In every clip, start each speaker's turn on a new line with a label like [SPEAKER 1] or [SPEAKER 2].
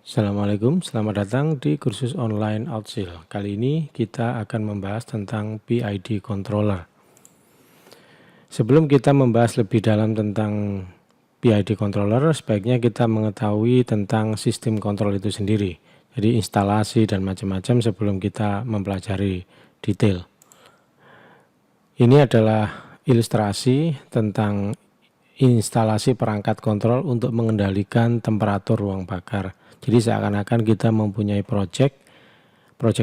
[SPEAKER 1] Assalamualaikum, selamat datang di kursus online Outsil. Kali ini kita akan membahas tentang PID controller. Sebelum kita membahas lebih dalam tentang PID controller, sebaiknya kita mengetahui tentang sistem kontrol itu sendiri. Jadi instalasi dan macam-macam sebelum kita mempelajari detail. Ini adalah ilustrasi tentang instalasi perangkat kontrol untuk mengendalikan temperatur ruang bakar. Jadi seakan-akan kita mempunyai proyek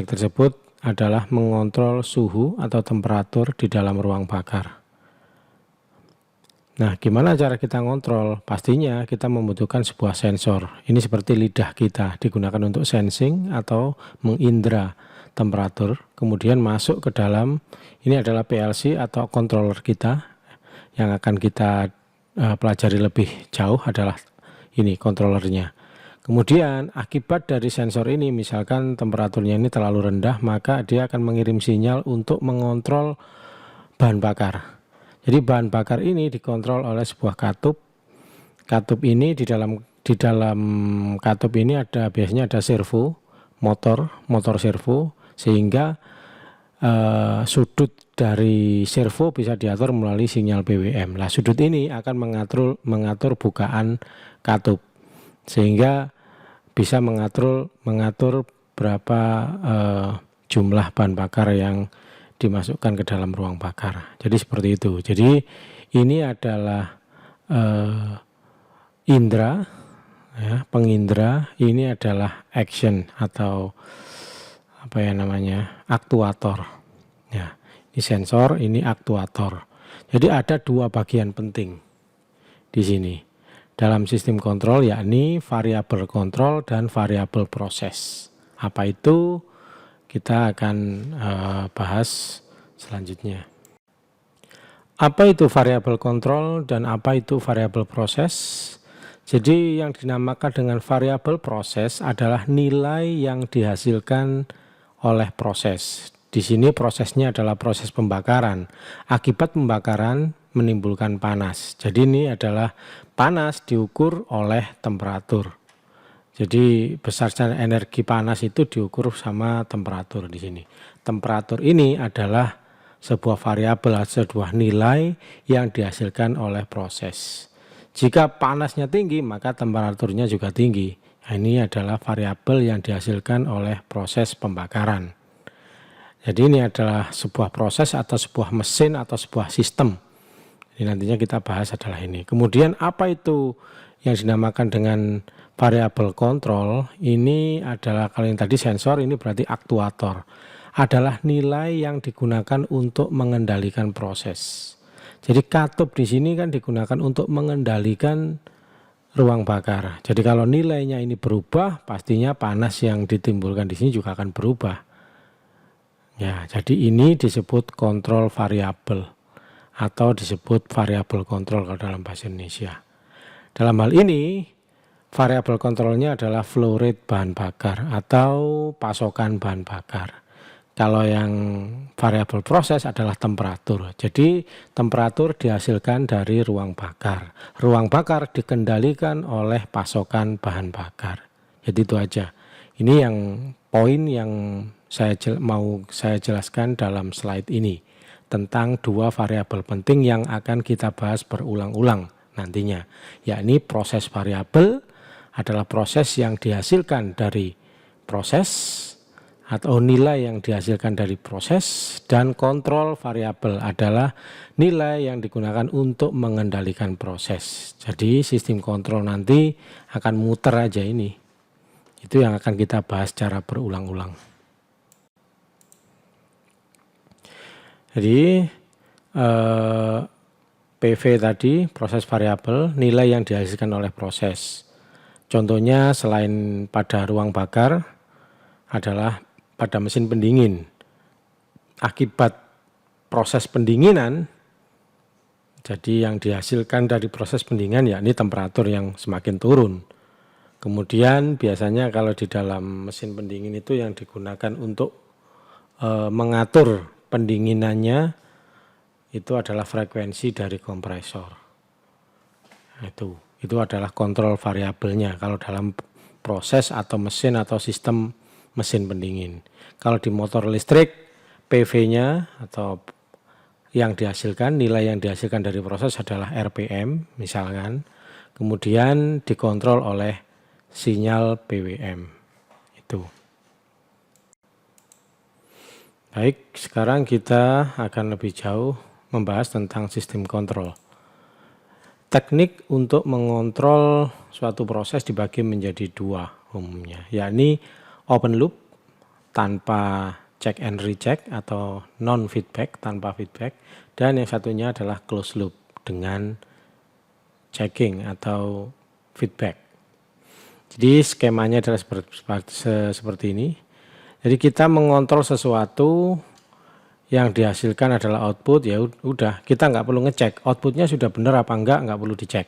[SPEAKER 1] tersebut adalah mengontrol suhu atau temperatur di dalam ruang bakar. Nah, gimana cara kita ngontrol? Pastinya kita membutuhkan sebuah sensor. Ini seperti lidah kita, digunakan untuk sensing atau mengindra temperatur. Kemudian masuk ke dalam, ini adalah PLC atau controller kita yang akan kita pelajari lebih jauh adalah ini controllernya. Kemudian akibat dari sensor ini, misalkan temperaturnya ini terlalu rendah, maka dia akan mengirim sinyal untuk mengontrol bahan bakar. Jadi bahan bakar ini dikontrol oleh sebuah katup. Katup ini di dalam katup ini biasanya ada servo, motor servo, sehingga sudut dari servo bisa diatur melalui sinyal BWM. Nah, sudut ini akan mengatur bukaan katup, sehingga bisa mengatur berapa jumlah bahan bakar yang dimasukkan ke dalam ruang bakar. Jadi seperti itu. Jadi ini adalah indra, ya, pengindra. Ini adalah action atau aktuator. Ya, ini sensor, ini aktuator. Jadi ada dua bagian penting di sini dalam sistem kontrol, yakni variabel kontrol dan variabel proses. Apa itu? Kita akan bahas selanjutnya. Apa itu variabel kontrol dan apa itu variabel proses? Jadi yang dinamakan dengan variabel proses adalah nilai yang dihasilkan oleh proses. Di sini prosesnya adalah proses pembakaran. Akibat pembakaran menimbulkan panas. Jadi ini adalah panas diukur oleh temperatur. Jadi besarnya energi panas itu diukur sama temperatur di sini. Temperatur ini adalah sebuah variabel, sebuah nilai yang dihasilkan oleh proses. Jika panasnya tinggi, maka temperaturnya juga tinggi. Nah, ini adalah variabel yang dihasilkan oleh proses pembakaran. Jadi ini adalah sebuah proses atau sebuah mesin atau sebuah sistem. Jadi nantinya kita bahas adalah ini. Kemudian apa itu yang dinamakan dengan variabel kontrol? Ini adalah, kalau yang tadi sensor, ini berarti aktuator. Adalah nilai yang digunakan untuk mengendalikan proses. Jadi katup di sini kan digunakan untuk mengendalikan ruang bakar. Jadi kalau nilainya ini berubah, pastinya panas yang ditimbulkan di sini juga akan berubah. Ya, jadi ini disebut kontrol variabel atau disebut variabel kontrol kalau dalam bahasa Indonesia. Dalam hal ini, variabel kontrolnya adalah flow rate bahan bakar atau pasokan bahan bakar. Kalau yang variabel proses adalah temperatur. Jadi temperatur dihasilkan dari ruang bakar. Ruang bakar dikendalikan oleh pasokan bahan bakar. Jadi itu aja. Ini yang poin yang mau saya jelaskan dalam slide ini tentang dua variabel penting yang akan kita bahas berulang-ulang nantinya, yakni proses variabel adalah proses yang dihasilkan dari proses atau nilai yang dihasilkan dari proses, dan kontrol variabel adalah nilai yang digunakan untuk mengendalikan proses. Jadi sistem kontrol nanti akan muter aja ini. Itu yang akan kita bahas secara berulang-ulang. Jadi PV tadi, proses variabel, nilai yang dihasilkan oleh proses. Contohnya selain pada ruang bakar adalah pada mesin pendingin. Akibat proses pendinginan, jadi yang dihasilkan dari proses pendinginan yakni temperatur yang semakin turun. Kemudian biasanya kalau di dalam mesin pendingin itu yang digunakan untuk mengatur pendinginannya itu adalah frekuensi dari kompresor. Itu adalah kontrol variabelnya kalau dalam proses atau mesin atau sistem mesin pendingin. Kalau di motor listrik, PV-nya atau yang dihasilkan, nilai yang dihasilkan dari proses adalah RPM misalkan, kemudian dikontrol oleh sinyal PWM itu. Baik, sekarang kita akan lebih jauh membahas tentang sistem kontrol. Teknik untuk mengontrol suatu proses dibagi menjadi dua umumnya, yakni open loop tanpa check and recheck atau non feedback, tanpa feedback, dan yang satunya adalah closed loop dengan checking atau feedback. Jadi skemanya adalah seperti ini. Jadi kita mengontrol sesuatu yang dihasilkan adalah output, ya udah, kita nggak perlu ngecek outputnya sudah benar apa enggak perlu dicek.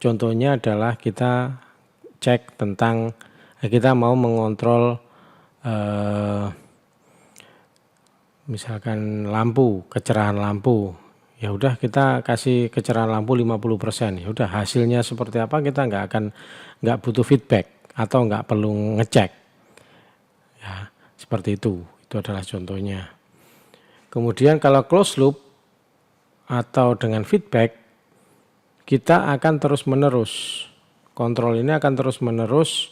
[SPEAKER 1] Contohnya adalah kita cek tentang kita mau mengontrol misalkan lampu, kecerahan lampu, ya udah kita kasih kecerahan lampu 50%, ya udah hasilnya seperti apa kita nggak butuh feedback atau nggak perlu ngecek, ya seperti itu adalah contohnya. Kemudian kalau closed loop atau dengan feedback, kita akan terus-menerus, kontrol ini akan terus-menerus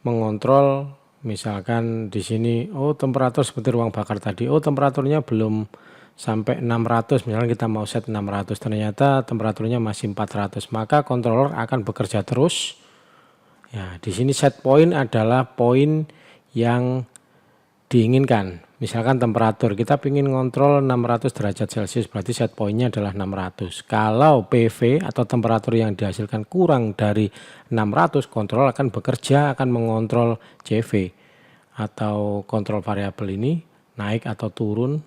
[SPEAKER 1] mengontrol, misalkan di sini, oh temperatur seperti ruang bakar tadi, oh temperaturnya belum sampai 600, misalnya kita mau set 600, ternyata temperaturnya masih 400, maka controller akan bekerja terus. Ya, di sini set point adalah poin yang diinginkan. Misalkan temperatur, kita ingin ngontrol 600 derajat Celcius, berarti set pointnya adalah 600. Kalau PV atau temperatur yang dihasilkan kurang dari 600, kontrol akan bekerja, akan mengontrol CV atau kontrol variabel ini naik atau turun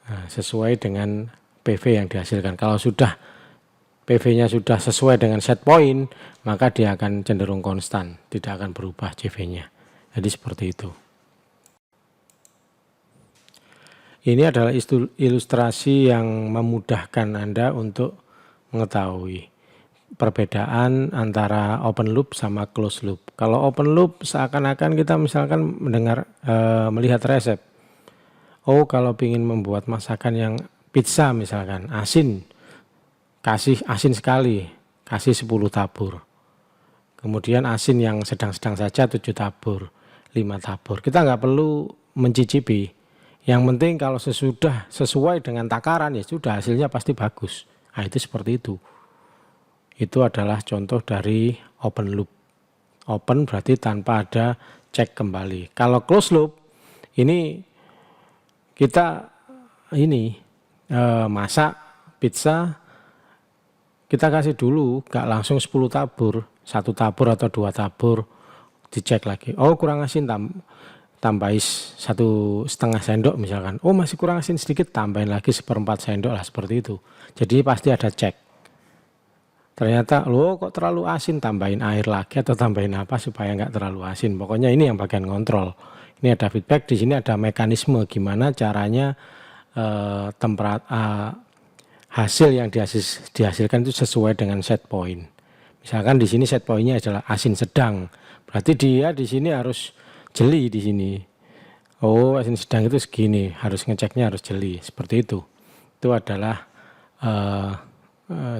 [SPEAKER 1] sesuai dengan PV yang dihasilkan. Kalau sudah PV-nya sudah sesuai dengan set point, maka dia akan cenderung konstan, tidak akan berubah CV-nya. Jadi seperti itu. Ini adalah ilustrasi yang memudahkan Anda untuk mengetahui perbedaan antara open loop sama closed loop. Kalau open loop seakan-akan kita misalkan melihat resep. Oh, kalau ingin membuat masakan yang pizza misalkan, asin, kasih asin sekali, kasih 10 tabur. Kemudian asin yang sedang-sedang saja 7 tabur, 5 tabur. Kita nggak perlu mencicipi. Yang penting kalau sesudah sesuai dengan takaran, ya sudah hasilnya pasti bagus. Nah, itu seperti itu. Itu adalah contoh dari open loop. Open berarti tanpa ada cek kembali. Kalau closed loop, ini kita masak pizza, kita kasih dulu, gak langsung 10 tabur, 1 tabur atau 2 tabur, dicek lagi. Oh, kurang asin, tambahin 1,5 sendok misalkan. Oh, masih kurang asin sedikit, tambahin lagi 1/4 sendok lah, seperti itu. Jadi pasti ada cek. Ternyata loh kok terlalu asin, tambahin air lagi atau tambahin apa supaya nggak terlalu asin. Pokoknya ini yang bagian kontrol. Ini ada feedback, di sini ada mekanisme gimana caranya hasil yang dihasilkan itu sesuai dengan set point. Misalkan di sini set pointnya adalah asin sedang, berarti dia di sini harus jeli di sini. Oh, asin sedang itu segini, harus ngeceknya harus jeli, seperti itu. Itu adalah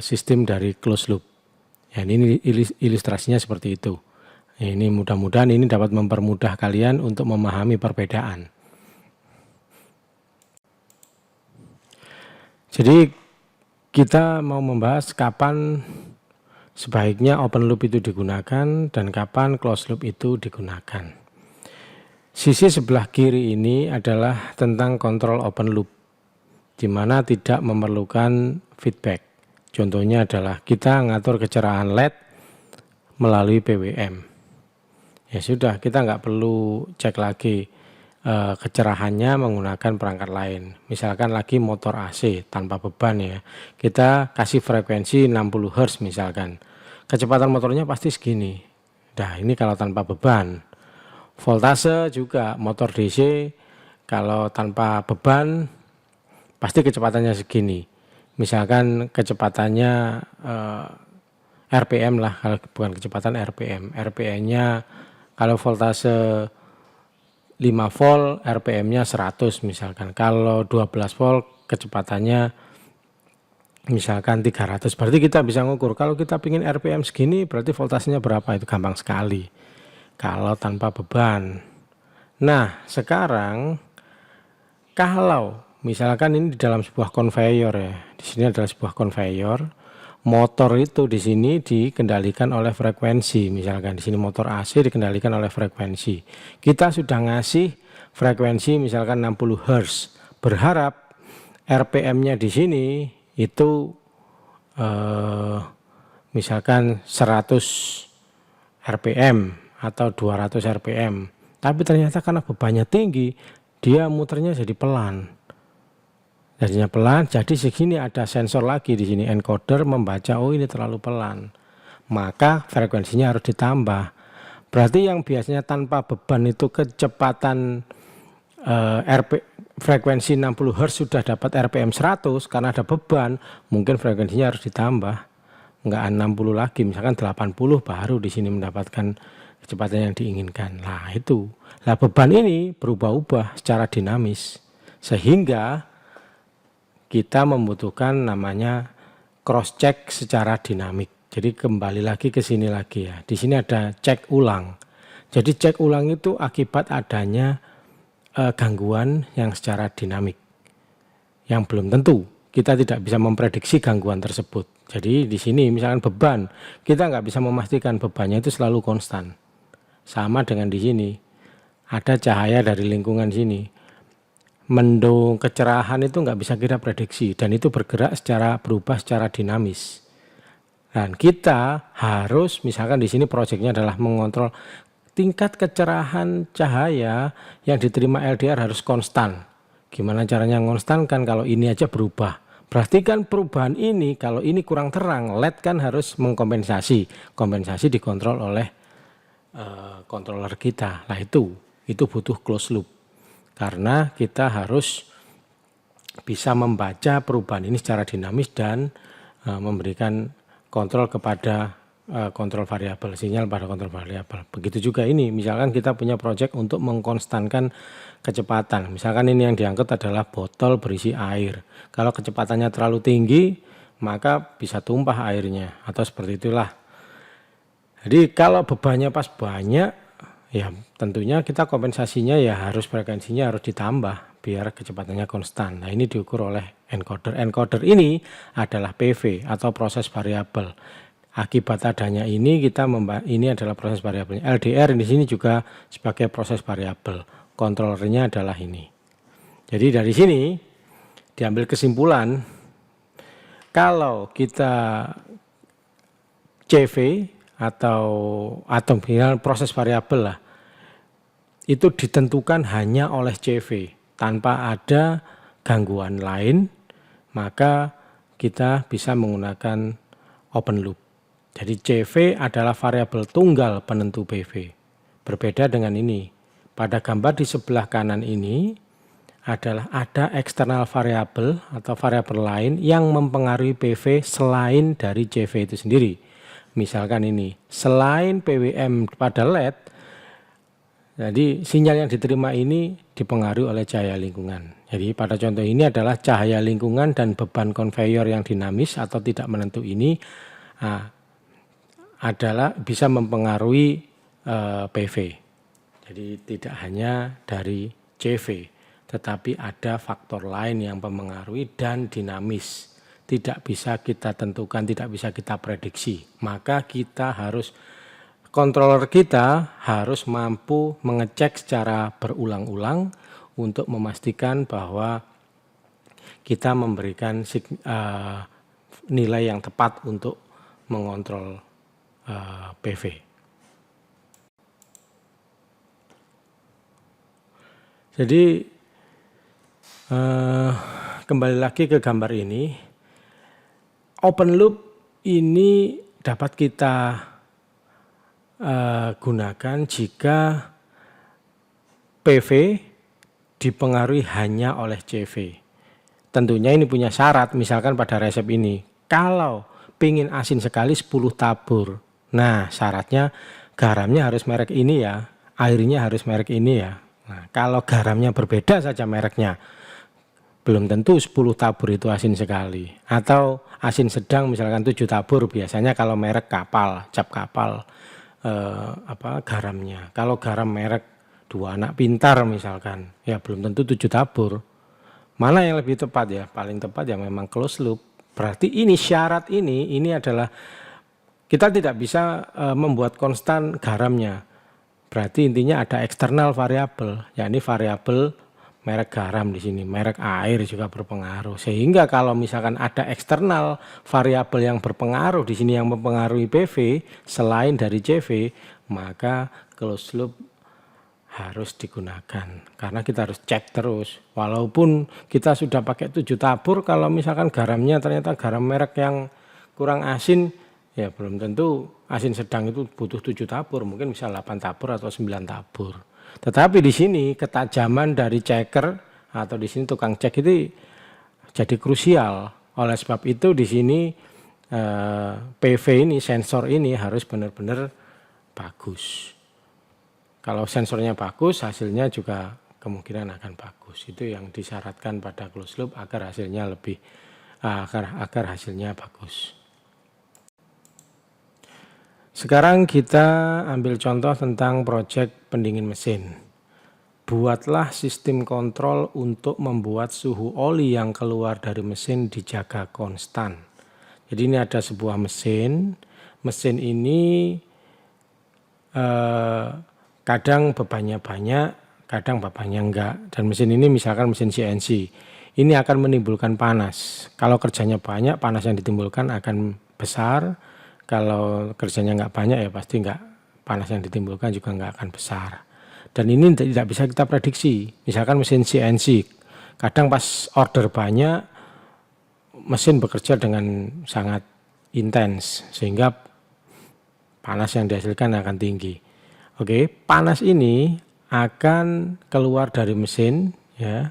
[SPEAKER 1] sistem dari closed loop. Ya, ini ilustrasinya seperti itu. Ini mudah-mudahan ini dapat mempermudah kalian untuk memahami perbedaan. Jadi kita mau membahas kapan sebaiknya open loop itu digunakan dan kapan closed loop itu digunakan. Sisi sebelah kiri ini adalah tentang kontrol open loop, di mana tidak memerlukan feedback. Contohnya adalah kita ngatur kecerahan LED melalui PWM. Ya sudah, kita nggak perlu cek lagi kecerahannya menggunakan perangkat lain. Misalkan lagi motor AC tanpa beban ya, kita kasih frekuensi 60 Hz misalkan. Kecepatan motornya pasti segini. Nah, ini kalau tanpa beban. Voltase juga motor DC kalau tanpa beban pasti kecepatannya segini. Misalkan kecepatannya RPM lah, kalau bukan kecepatan RPM. RPM-nya Kalau voltase 5 volt RPM-nya 100 misalkan. Kalau 12 volt kecepatannya misalkan 300. Berarti kita bisa ngukur kalau kita pingin RPM segini berarti voltasenya berapa, itu gampang sekali. Kalau tanpa beban. Nah, sekarang kalau misalkan ini di dalam sebuah konveyor ya. Di sini adalah sebuah konveyor. Motor itu di sini dikendalikan oleh frekuensi, misalkan di sini motor AC dikendalikan oleh frekuensi. Kita sudah ngasih frekuensi misalkan 60 Hz, berharap RPM-nya di sini itu misalkan 100 RPM atau 200 RPM. Tapi ternyata karena bebannya tinggi, dia muternya jadi pelan. Jadinya pelan, jadi segini ada sensor lagi di sini, encoder membaca, oh ini terlalu pelan, maka frekuensinya harus ditambah. Berarti yang biasanya tanpa beban itu kecepatan frekuensi 60 Hz sudah dapat RPM 100, karena ada beban, mungkin frekuensinya harus ditambah, enggak 60 lagi, misalkan 80 baru di sini mendapatkan kecepatan yang diinginkan. Nah itu, nah beban ini berubah-ubah secara dinamis, sehingga kita membutuhkan namanya cross check secara dinamik. Jadi kembali lagi ke sini lagi ya. Di sini ada cek ulang. Jadi cek ulang itu akibat adanya gangguan yang secara dinamik. Yang belum tentu. Kita tidak bisa memprediksi gangguan tersebut. Jadi di sini misalkan beban, kita nggak bisa memastikan bebannya itu selalu konstan. Sama dengan di sini. Ada cahaya dari lingkungan sini. Mendung, kecerahan itu nggak bisa kita prediksi dan itu bergerak berubah secara dinamis. Dan kita harus misalkan di sini proyeknya adalah mengontrol tingkat kecerahan cahaya yang diterima LDR harus konstan. Gimana caranya konstan kan kalau ini aja berubah. Berarti kan perubahan ini kalau ini kurang terang, LED kan harus mengkompensasi. Kompensasi dikontrol oleh controller kita. Nah itu butuh closed loop. Karena kita harus bisa membaca perubahan ini secara dinamis dan memberikan kontrol kepada kontrol variabel, sinyal pada kontrol variabel. Begitu juga ini, misalkan kita punya proyek untuk mengkonstankan kecepatan. Misalkan ini yang diangkut adalah botol berisi air. Kalau kecepatannya terlalu tinggi, maka bisa tumpah airnya atau seperti itulah. Jadi kalau bebannya pas banyak, ya tentunya kita kompensasinya ya harus frekuensinya harus ditambah biar kecepatannya konstan. Nah ini diukur oleh encoder. Encoder ini adalah PV atau proses variabel. Akibat adanya ini ini adalah proses variabelnya. LDR di sini juga sebagai proses variabel. Kontrolernya adalah ini. Jadi dari sini diambil kesimpulan kalau kita CV atau proses variabel lah, itu ditentukan hanya oleh CV tanpa ada gangguan lain, maka kita bisa menggunakan open loop. Jadi CV adalah variabel tunggal penentu PV. Berbeda dengan ini. Pada gambar di sebelah kanan ini adalah ada eksternal variabel atau variabel lain yang mempengaruhi PV selain dari CV itu sendiri. Misalkan ini, selain PWM pada LED, jadi sinyal yang diterima ini dipengaruhi oleh cahaya lingkungan. Jadi pada contoh ini adalah cahaya lingkungan dan beban konveyor yang dinamis atau tidak menentu ini adalah bisa mempengaruhi PV. Jadi tidak hanya dari CV, tetapi ada faktor lain yang mempengaruhi dan dinamis. Tidak bisa kita tentukan, tidak bisa kita prediksi. Maka kita harus controller kita harus mampu mengecek secara berulang-ulang untuk memastikan bahwa kita memberikan nilai yang tepat untuk mengontrol PV. Jadi kembali lagi ke gambar ini, open loop ini dapat kita gunakan jika PV dipengaruhi hanya oleh CV. Tentunya ini punya syarat, misalkan pada resep ini, kalau pingin asin sekali 10 tabur. Nah syaratnya garamnya harus merek ini ya, airnya harus merek ini ya. Nah, kalau garamnya berbeda saja mereknya, belum tentu 10 tabur itu asin sekali. Atau asin sedang misalkan 7 tabur, biasanya kalau merek kapal, cap kapal garamnya. Kalau garam merek 2 anak pintar misalkan, ya belum tentu 7 tabur. Mana yang lebih tepat ya? Paling tepat ya memang closed loop. Berarti ini syarat ini adalah kita tidak bisa membuat konstan garamnya. Berarti intinya ada eksternal variabel, yakni variabel merek garam di sini, merek air juga berpengaruh. Sehingga kalau misalkan ada eksternal variabel yang berpengaruh di sini yang mempengaruhi PV selain dari CV, maka closed loop harus digunakan. Karena kita harus cek terus. Walaupun kita sudah pakai 7 tabur, kalau misalkan garamnya ternyata garam merek yang kurang asin, ya belum tentu asin sedang itu butuh 7 tabur, mungkin bisa 8 tabur atau 9 tabur. Tetapi di sini ketajaman dari checker atau di sini tukang cek itu jadi krusial. Oleh sebab itu di sini PV ini, sensor ini harus benar-benar bagus. Kalau sensornya bagus, hasilnya juga kemungkinan akan bagus. Itu yang disyaratkan pada closed loop agar hasilnya lebih agar hasilnya bagus. Sekarang kita ambil contoh tentang proyek pendingin mesin. Buatlah sistem kontrol untuk membuat suhu oli yang keluar dari mesin dijaga konstan. Jadi ini ada sebuah mesin. Mesin ini kadang bebannya banyak, kadang bebannya enggak. Dan mesin ini misalkan mesin CNC. Ini akan menimbulkan panas. Kalau kerjanya banyak, panas yang ditimbulkan akan besar. Kalau kerjanya nggak banyak ya pasti nggak, panas yang ditimbulkan juga nggak akan besar. Dan ini tidak bisa kita prediksi. Misalkan mesin CNC, kadang pas order banyak, mesin bekerja dengan sangat intens sehingga panas yang dihasilkan akan tinggi. Oke, panas ini akan keluar dari mesin ya,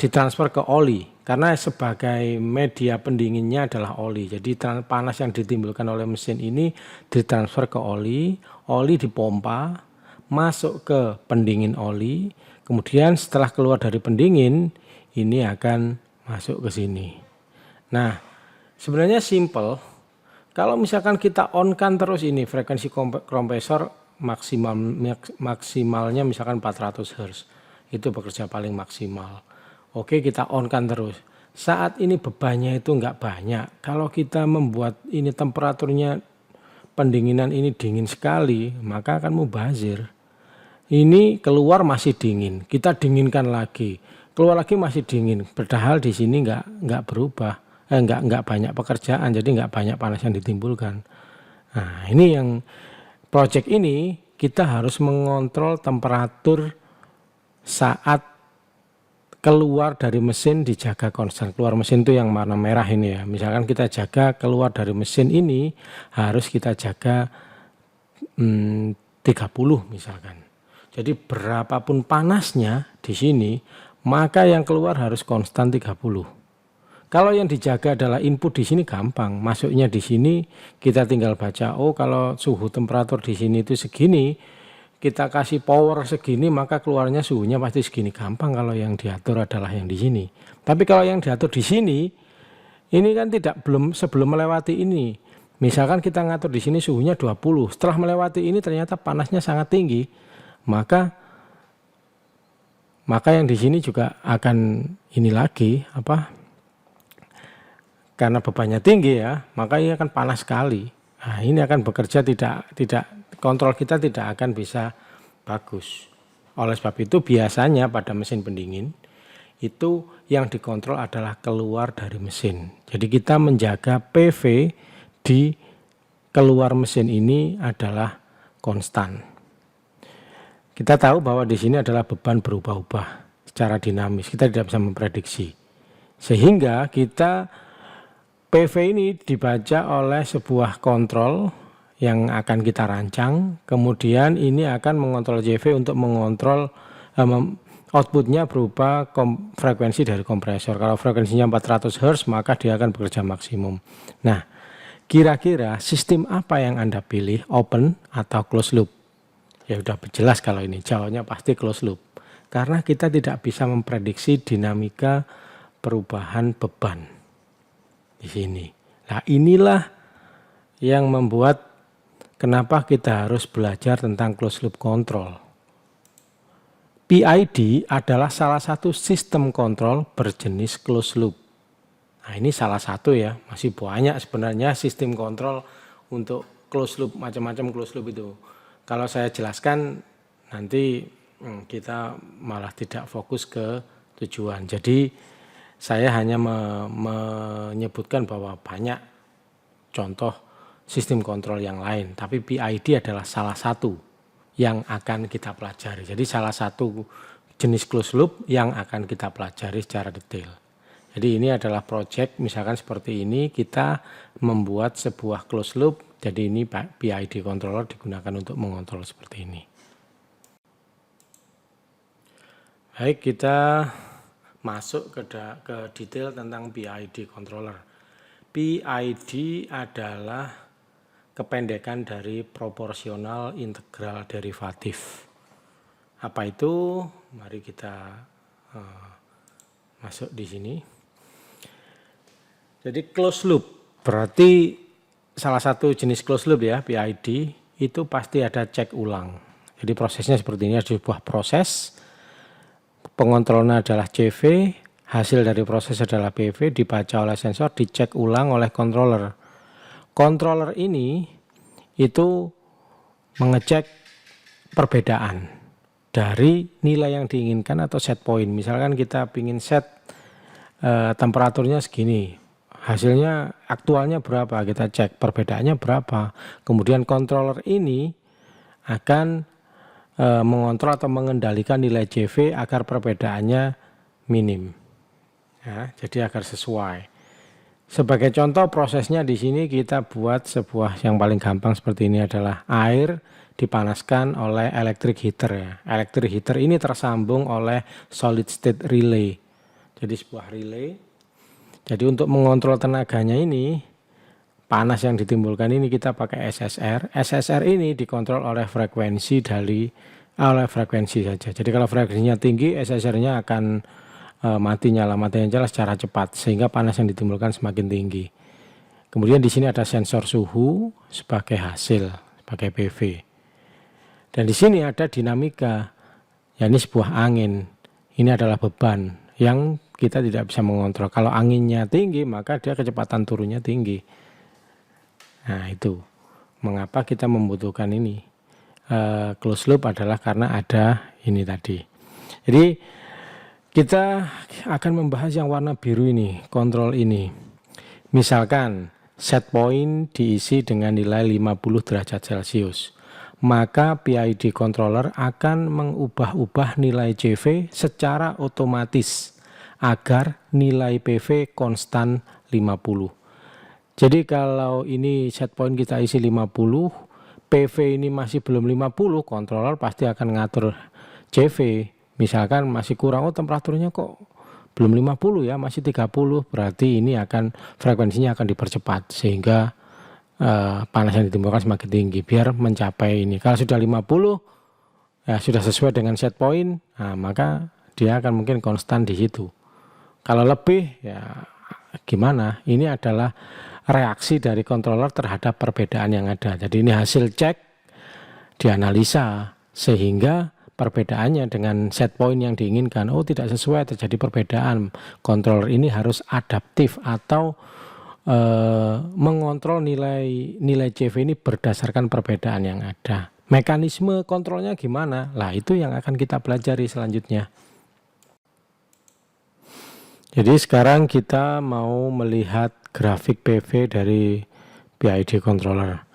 [SPEAKER 1] ditransfer ke oli. Karena sebagai media pendinginnya adalah oli. Jadi panas yang ditimbulkan oleh mesin ini ditransfer ke oli, oli dipompa, masuk ke pendingin oli, kemudian setelah keluar dari pendingin, ini akan masuk ke sini. Nah, sebenarnya simple. Kalau misalkan kita on-kan terus ini, frekuensi kompresor maksimalnya misalkan 400 Hz. Itu bekerja paling maksimal. Oke, kita on-kan terus. Saat ini bebannya itu enggak banyak. Kalau kita membuat ini temperaturnya pendinginan ini dingin sekali, maka akan mubazir. Ini keluar masih dingin, kita dinginkan lagi. Keluar lagi masih dingin. Padahal di sini enggak berubah. Enggak banyak pekerjaan, jadi enggak banyak panas yang ditimbulkan. Nah, ini yang proyek ini kita harus mengontrol temperatur saat keluar dari mesin dijaga konstan. Keluar mesin itu yang warna merah ini ya. Misalkan kita jaga keluar dari mesin ini harus kita jaga 30 misalkan. Jadi berapapun panasnya di sini, maka yang keluar harus konstan 30. Kalau yang dijaga adalah input di sini gampang. Masuknya di sini kita tinggal baca, oh kalau suhu temperatur di sini itu segini, kita kasih power segini maka keluarnya suhunya pasti segini. Gampang kalau yang diatur adalah yang di sini. Tapi kalau yang diatur di sini, ini kan sebelum melewati ini. Misalkan kita ngatur di sini suhunya 20. Setelah melewati ini ternyata panasnya sangat tinggi. Maka yang di sini juga akan ini lagi karena bebannya tinggi ya, maka ini akan panas sekali. Nah, ini akan bekerja tidak kontrol kita tidak akan bisa bagus. Oleh sebab itu biasanya pada mesin pendingin itu yang dikontrol adalah keluar dari mesin. Jadi kita menjaga PV di keluar mesin ini adalah konstan. Kita tahu bahwa di sini adalah beban berubah-ubah secara dinamis. Kita tidak bisa memprediksi. Sehingga kita PV ini dibaca oleh sebuah kontrol yang akan kita rancang, kemudian ini akan mengontrol JV untuk mengontrol outputnya berupa frekuensi dari kompresor. Kalau frekuensinya 400 Hz maka dia akan bekerja maksimum. Nah, Kira-kira sistem apa yang Anda pilih, open atau closed loop? Ya udah jelas kalau ini, jawabannya pasti closed loop. Karena kita tidak bisa memprediksi dinamika perubahan beban di sini. Nah, inilah yang membuat kenapa kita harus belajar tentang closed loop control. PID adalah salah satu sistem kontrol berjenis closed loop. Nah, ini salah satu ya, masih banyak sebenarnya sistem kontrol untuk closed loop, macam-macam closed loop itu. Kalau saya jelaskan nanti kita malah tidak fokus ke tujuan. Jadi saya hanya menyebutkan bahwa banyak contoh sistem kontrol yang lain, tapi PID adalah salah satu yang akan kita pelajari. Jadi salah satu jenis closed loop yang akan kita pelajari secara detail. Jadi ini adalah project, misalkan seperti ini, kita membuat sebuah closed loop, jadi ini PID controller digunakan untuk mengontrol seperti ini. Baik, kita masuk ke detail tentang PID controller. PID adalah kependekan dari proporsional integral derivatif. Apa itu? Mari kita masuk di sini. Jadi closed loop berarti salah satu jenis closed loop ya, PID itu pasti ada cek ulang. Jadi prosesnya seperti ini, ada sebuah proses, pengontrolnya adalah CV, hasil dari proses adalah PV, dibaca oleh sensor, dicek ulang oleh controller. Controller ini itu mengecek perbedaan dari nilai yang diinginkan atau set point. Misalkan kita ingin set temperaturnya segini, hasilnya aktualnya berapa, kita cek perbedaannya berapa. Kemudian controller ini akan mengontrol atau mengendalikan nilai CV agar perbedaannya minim. Ya, jadi agar sesuai. Sebagai contoh prosesnya di sini kita buat sebuah yang paling gampang seperti ini adalah air dipanaskan oleh electric heater ya. Electric heater ini tersambung oleh solid state relay. Jadi sebuah relay. Jadi untuk mengontrol tenaganya ini, panas yang ditimbulkan ini kita pakai SSR. SSR ini dikontrol oleh frekuensi saja. Jadi kalau frekuensinya tinggi, SSR-nya akan mati nyala secara cepat sehingga panas yang ditimbulkan semakin tinggi. Kemudian di sini ada sensor suhu sebagai hasil, sebagai PV. Dan di sini ada dinamika, yakni sebuah angin. Ini adalah beban yang kita tidak bisa mengontrol. Kalau anginnya tinggi, maka dia kecepatan turunnya tinggi. Nah, itu mengapa kita membutuhkan ini. Closed loop adalah karena ada ini tadi. Jadi kita akan membahas yang warna biru ini, kontrol ini. Misalkan set point diisi dengan nilai 50 derajat Celcius. Maka PID controller akan mengubah-ubah nilai CV secara otomatis agar nilai PV konstan 50. Jadi kalau ini set point kita isi 50, PV ini masih belum 50, controller pasti akan ngatur CV. Misalkan masih kurang, temperaturnya kok belum 50 ya, masih 30, berarti ini akan frekuensinya akan dipercepat sehingga panas yang ditimbulkan semakin tinggi biar mencapai ini. Kalau sudah 50 ya sudah sesuai dengan set point, nah, maka dia akan mungkin konstan di situ. Kalau lebih ya gimana? Ini adalah reaksi dari controller terhadap perbedaan yang ada. Jadi ini hasil cek dianalisa sehingga perbedaannya dengan set point yang diinginkan, tidak sesuai, terjadi perbedaan. Controller ini harus adaptif atau mengontrol nilai CV ini berdasarkan perbedaan yang ada. Mekanisme kontrolnya gimana? Lah itu yang akan kita pelajari selanjutnya. Jadi sekarang kita mau melihat grafik PV dari PID controller.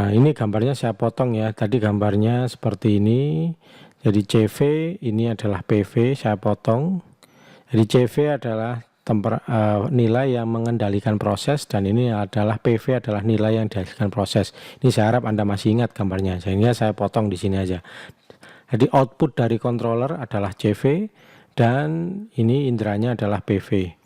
[SPEAKER 1] Ini gambarnya saya potong ya. Tadi gambarnya seperti ini. Jadi CV ini adalah PV, saya potong. Jadi CV adalah nilai yang mengendalikan proses dan ini adalah PV adalah nilai yang dihasilkan proses. Ini saya harap Anda masih ingat gambarnya. Sehingga saya potong di sini aja. Jadi output dari controller adalah CV dan ini inderanya adalah PV.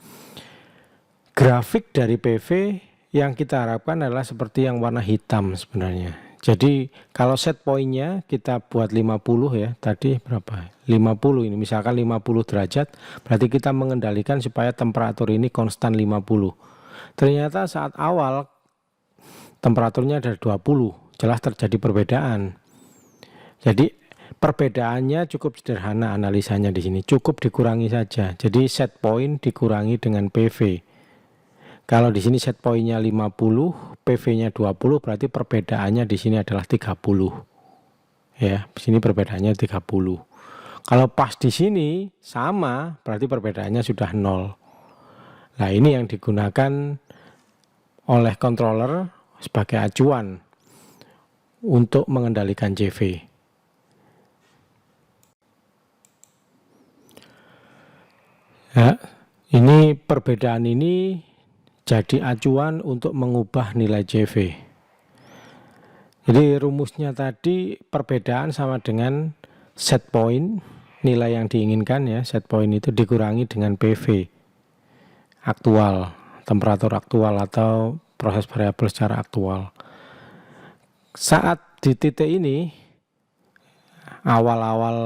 [SPEAKER 1] Grafik dari PV yang kita harapkan adalah seperti yang warna hitam sebenarnya. Jadi kalau set pointnya kita buat 50 ya, tadi berapa? 50 ini, misalkan 50 derajat, berarti kita mengendalikan supaya temperatur ini konstan 50. Ternyata saat awal temperaturnya ada 20, jelas terjadi perbedaan. Jadi perbedaannya cukup sederhana analisanya di sini, cukup dikurangi saja. Jadi set point dikurangi dengan PV. Kalau di sini set pointnya 50, PV-nya 20, berarti perbedaannya di sini adalah 30. Ya, di sini perbedaannya 30. Kalau pas di sini sama, berarti perbedaannya sudah 0. Nah, ini yang digunakan oleh controller sebagai acuan untuk mengendalikan CV. Ya, ini perbedaan ini jadi acuan untuk mengubah nilai CV. Jadi rumusnya tadi perbedaan sama dengan set point, nilai yang diinginkan ya, set point itu dikurangi dengan PV aktual, temperatur aktual atau proses variabel secara aktual. Saat di titik ini, awal-awal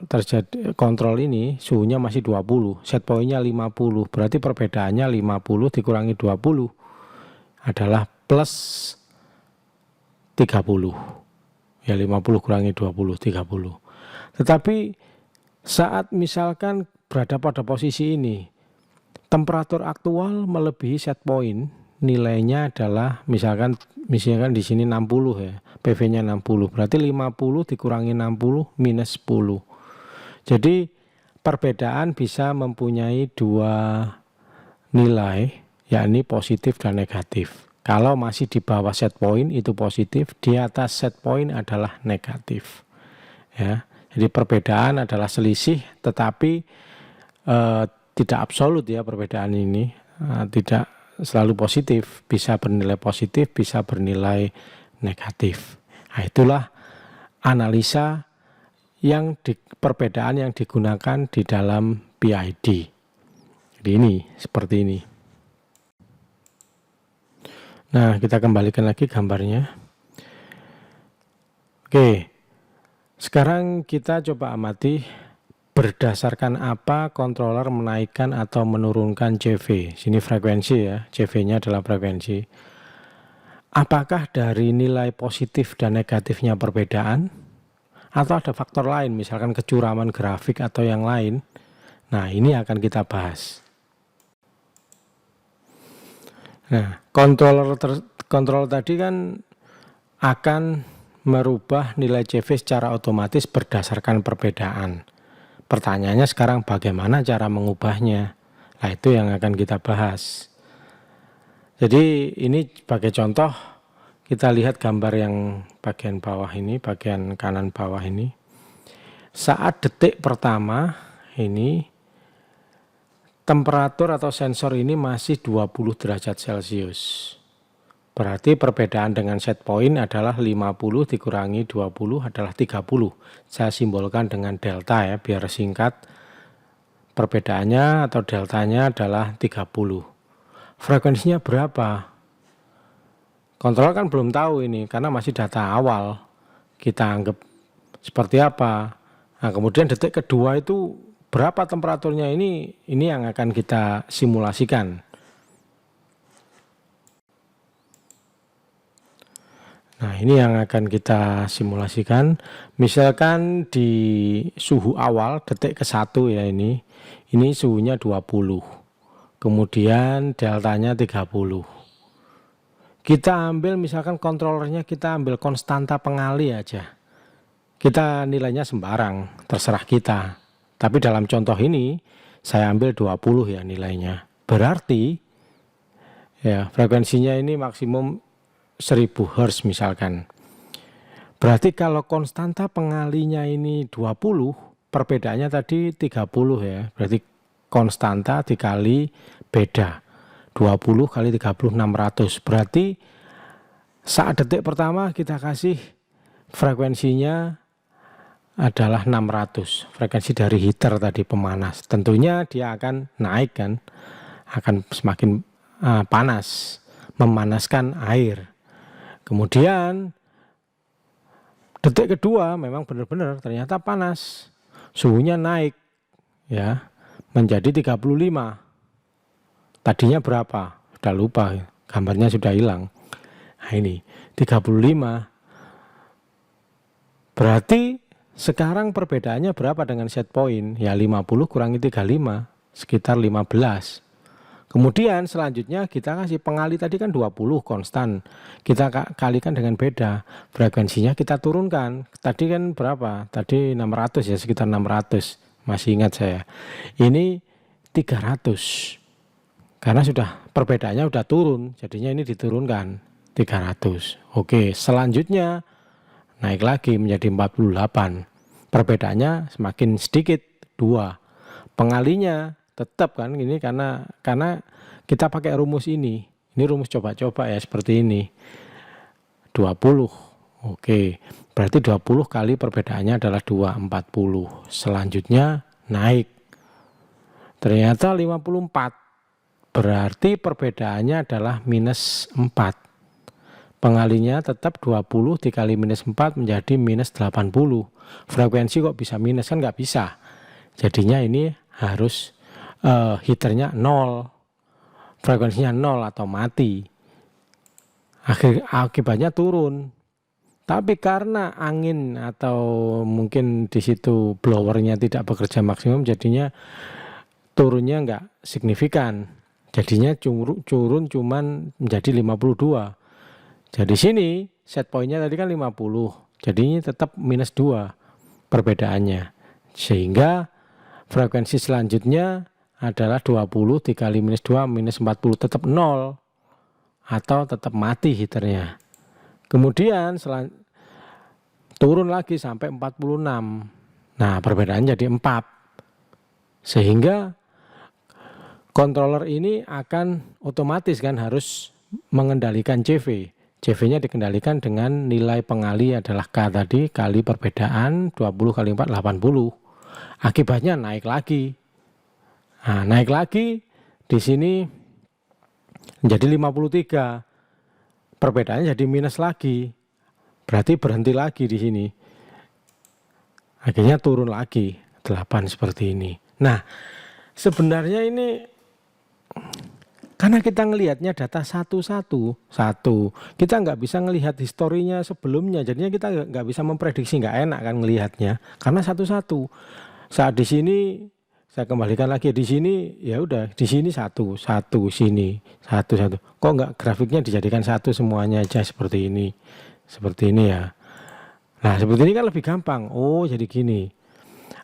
[SPEAKER 1] terjadi kontrol ini, suhunya masih 20, set pointnya 50, berarti perbedaannya 50 dikurangi 20 adalah plus 30. Ya 50 kurangi 20, 30. Tetapi saat misalkan berada pada posisi ini, temperatur aktual melebihi set point, nilainya adalah misalkan di sini 60 ya, PV-nya 60, berarti 50 dikurangi 60 minus 10. Jadi perbedaan bisa mempunyai dua nilai, yakni positif dan negatif. Kalau masih di bawah set point itu positif, di atas set point adalah negatif. Ya, jadi perbedaan adalah selisih, tetapi tidak absolut ya perbedaan ini, tidak selalu positif, bisa bernilai positif, bisa bernilai negatif. Nah, itulah analisa yang perbedaan yang digunakan di dalam PID. Jadi ini seperti ini. Nah, kita kembalikan lagi gambarnya. Oke, sekarang kita coba amati berdasarkan apa controller menaikkan atau menurunkan CV. Sini frekuensi ya, CV-nya adalah frekuensi. Apakah dari nilai positif dan negatifnya perbedaan? Atau ada faktor lain, misalkan kecuraman grafik atau yang lain? Nah, ini akan kita bahas. Nah, kontrol tadi kan akan merubah nilai CV secara otomatis berdasarkan perbedaan. Pertanyaannya sekarang bagaimana cara mengubahnya? Nah, itu yang akan kita bahas. Jadi ini sebagai contoh, kita lihat gambar yang bagian bawah ini, bagian kanan bawah ini. Saat detik pertama ini, temperatur atau sensor ini masih 20 derajat Celcius. Berarti perbedaan dengan set point adalah 50 dikurangi 20 adalah 30. Saya simbolkan dengan delta ya, biar singkat. Perbedaannya atau deltanya adalah 30. Frekuensinya berapa? Kontrol kan belum tahu ini, karena masih data awal. Kita anggap seperti apa. Nah, kemudian detik kedua itu berapa temperaturnya, ini yang akan kita simulasikan. Nah, ini yang akan kita simulasikan. Misalkan di suhu awal detik ke-1 ya, ini suhunya 20. Kemudian deltanya 30. Kita ambil misalkan kontrolernya, kita ambil konstanta pengali aja. Kita nilainya sembarang, terserah kita. Tapi dalam contoh ini saya ambil 20 ya nilainya. Berarti ya frekuensinya ini maksimum 1000 Hz misalkan. Berarti kalau konstanta pengalinya ini 20, perbedaannya tadi 30 ya. Berarti konstanta dikali beda. 20 kali 30, 600. Berarti saat detik pertama kita kasih frekuensinya adalah 600. Frekuensi dari heater tadi, pemanas. Tentunya dia akan naik kan. Akan semakin panas. memanaskan air. Kemudian detik kedua memang benar-benar ternyata panas. Suhunya naik ya menjadi 35. Tadinya berapa? Sudah lupa, gambarnya sudah hilang. Nah ini 35. Berarti sekarang perbedaannya berapa dengan set point? Ya 50 kurangi 35, sekitar 15. Kemudian selanjutnya kita kasih pengali tadi kan 20 konstan. Kita kalikan dengan beda. Frekuensinya kita turunkan. Tadi kan berapa? Tadi 600 ya, sekitar 600. Masih ingat saya. Ini 300. Karena sudah perbedaannya sudah turun, jadinya ini diturunkan 300. Oke, selanjutnya naik lagi menjadi 48. Perbedaannya semakin sedikit, 2. Pengalinya tetap kan ini karena kita pakai rumus ini. Ini rumus coba-coba ya seperti ini. 20. Oke, berarti 20 kali perbedaannya adalah 2, 40. Selanjutnya naik. Ternyata 54. Berarti perbedaannya adalah minus 4. Pengalinya tetap 20 dikali minus 4 menjadi minus 80. Frekuensi kok bisa minus, kan nggak bisa. Jadinya ini harus heaternya 0. Frekuensinya 0 atau mati. Akibatnya turun. Tapi karena angin atau mungkin di situ blowernya tidak bekerja maksimum, jadinya turunnya nggak signifikan. Jadinya turun cuman menjadi 52. Jadi sini set pointnya tadi kan 50. Jadinya tetap minus 2 perbedaannya. Sehingga frekuensi selanjutnya adalah 20 dikali minus 2 minus 40, tetap 0 atau tetap mati heaternya. Kemudian turun lagi sampai 46. Nah, perbedaannya jadi 4. Sehingga controller ini akan otomatis kan harus mengendalikan CV. CV-nya dikendalikan dengan nilai pengali adalah K tadi kali perbedaan 20 kali 4 80. Akibatnya naik lagi. Nah, naik lagi di sini menjadi 53. Perbedaannya jadi minus lagi. Berarti berhenti lagi di sini. Akhirnya turun lagi 8 seperti ini. Nah, sebenarnya ini karena kita ngelihatnya data satu, kita nggak bisa ngelihat historinya sebelumnya, jadinya kita nggak bisa memprediksi, nggak enak kan ngelihatnya, karena satu-satu. Saat di sini saya kembalikan lagi di sini, ya udah di sini satu, sini satu. Kok nggak grafiknya dijadikan satu semuanya aja seperti ini ya. Nah seperti ini kan lebih gampang. Oh jadi gini.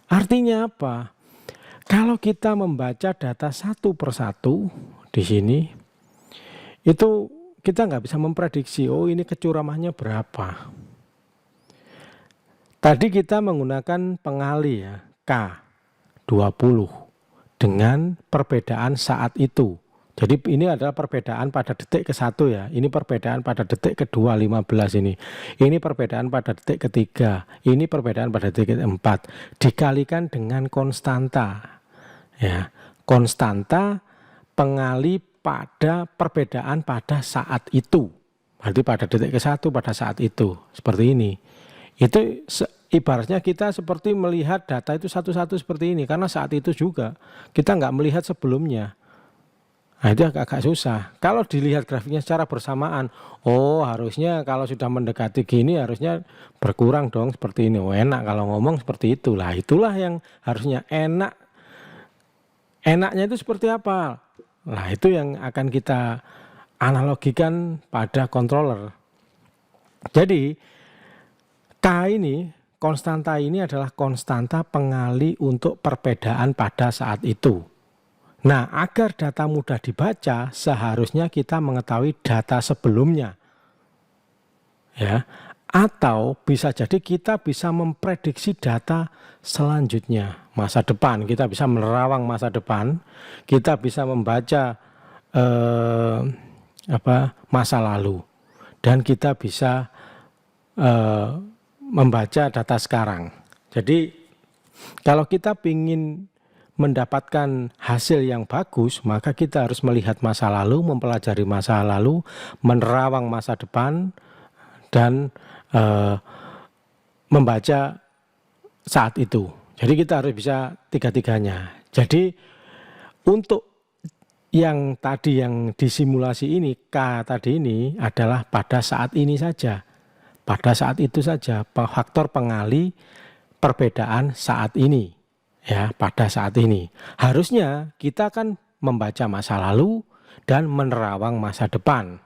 [SPEAKER 1] Artinya apa? Kalau kita membaca data satu persatu di sini, itu kita nggak bisa memprediksi, oh ini kecuramannya berapa. Tadi kita menggunakan pengali ya, K 20 dengan perbedaan saat itu. Jadi ini adalah perbedaan pada detik ke-1 ya. Ini perbedaan pada detik kedua 15 ini. Ini perbedaan pada detik ketiga. Ini perbedaan pada detik keempat. Dikalikan dengan konstanta. Ya, konstanta pengali pada perbedaan pada saat itu. Berarti pada detik ke-1 pada saat itu. Seperti ini. Itu ibaratnya kita seperti melihat data itu satu-satu seperti ini. Karena saat itu juga kita nggak melihat sebelumnya. Nah itu agak susah. Kalau dilihat grafiknya secara bersamaan, oh harusnya kalau sudah mendekati gini harusnya berkurang dong seperti ini. Oh enak kalau ngomong seperti itu. Lah itulah yang harusnya enak. Enaknya itu seperti apa? Nah itu yang akan kita analogikan pada controller. Jadi K ini, konstanta ini adalah konstanta pengali untuk perbedaan pada saat itu. Nah, agar data mudah dibaca, seharusnya kita mengetahui data sebelumnya. Ya, atau bisa jadi kita bisa memprediksi data selanjutnya, masa depan. Kita bisa menerawang masa depan, kita bisa membaca masa lalu, dan kita bisa membaca data sekarang. Jadi, kalau kita ingin mendapatkan hasil yang bagus, maka kita harus melihat masa lalu, mempelajari masa lalu, menerawang masa depan, dan membaca saat itu. Jadi kita harus bisa tiga-tiganya. Jadi untuk yang tadi yang disimulasi ini, K tadi ini adalah pada saat ini saja. Pada saat itu saja, faktor pengali perbedaan saat ini. Ya, pada saat ini. Harusnya kita kan membaca masa lalu dan menerawang masa depan.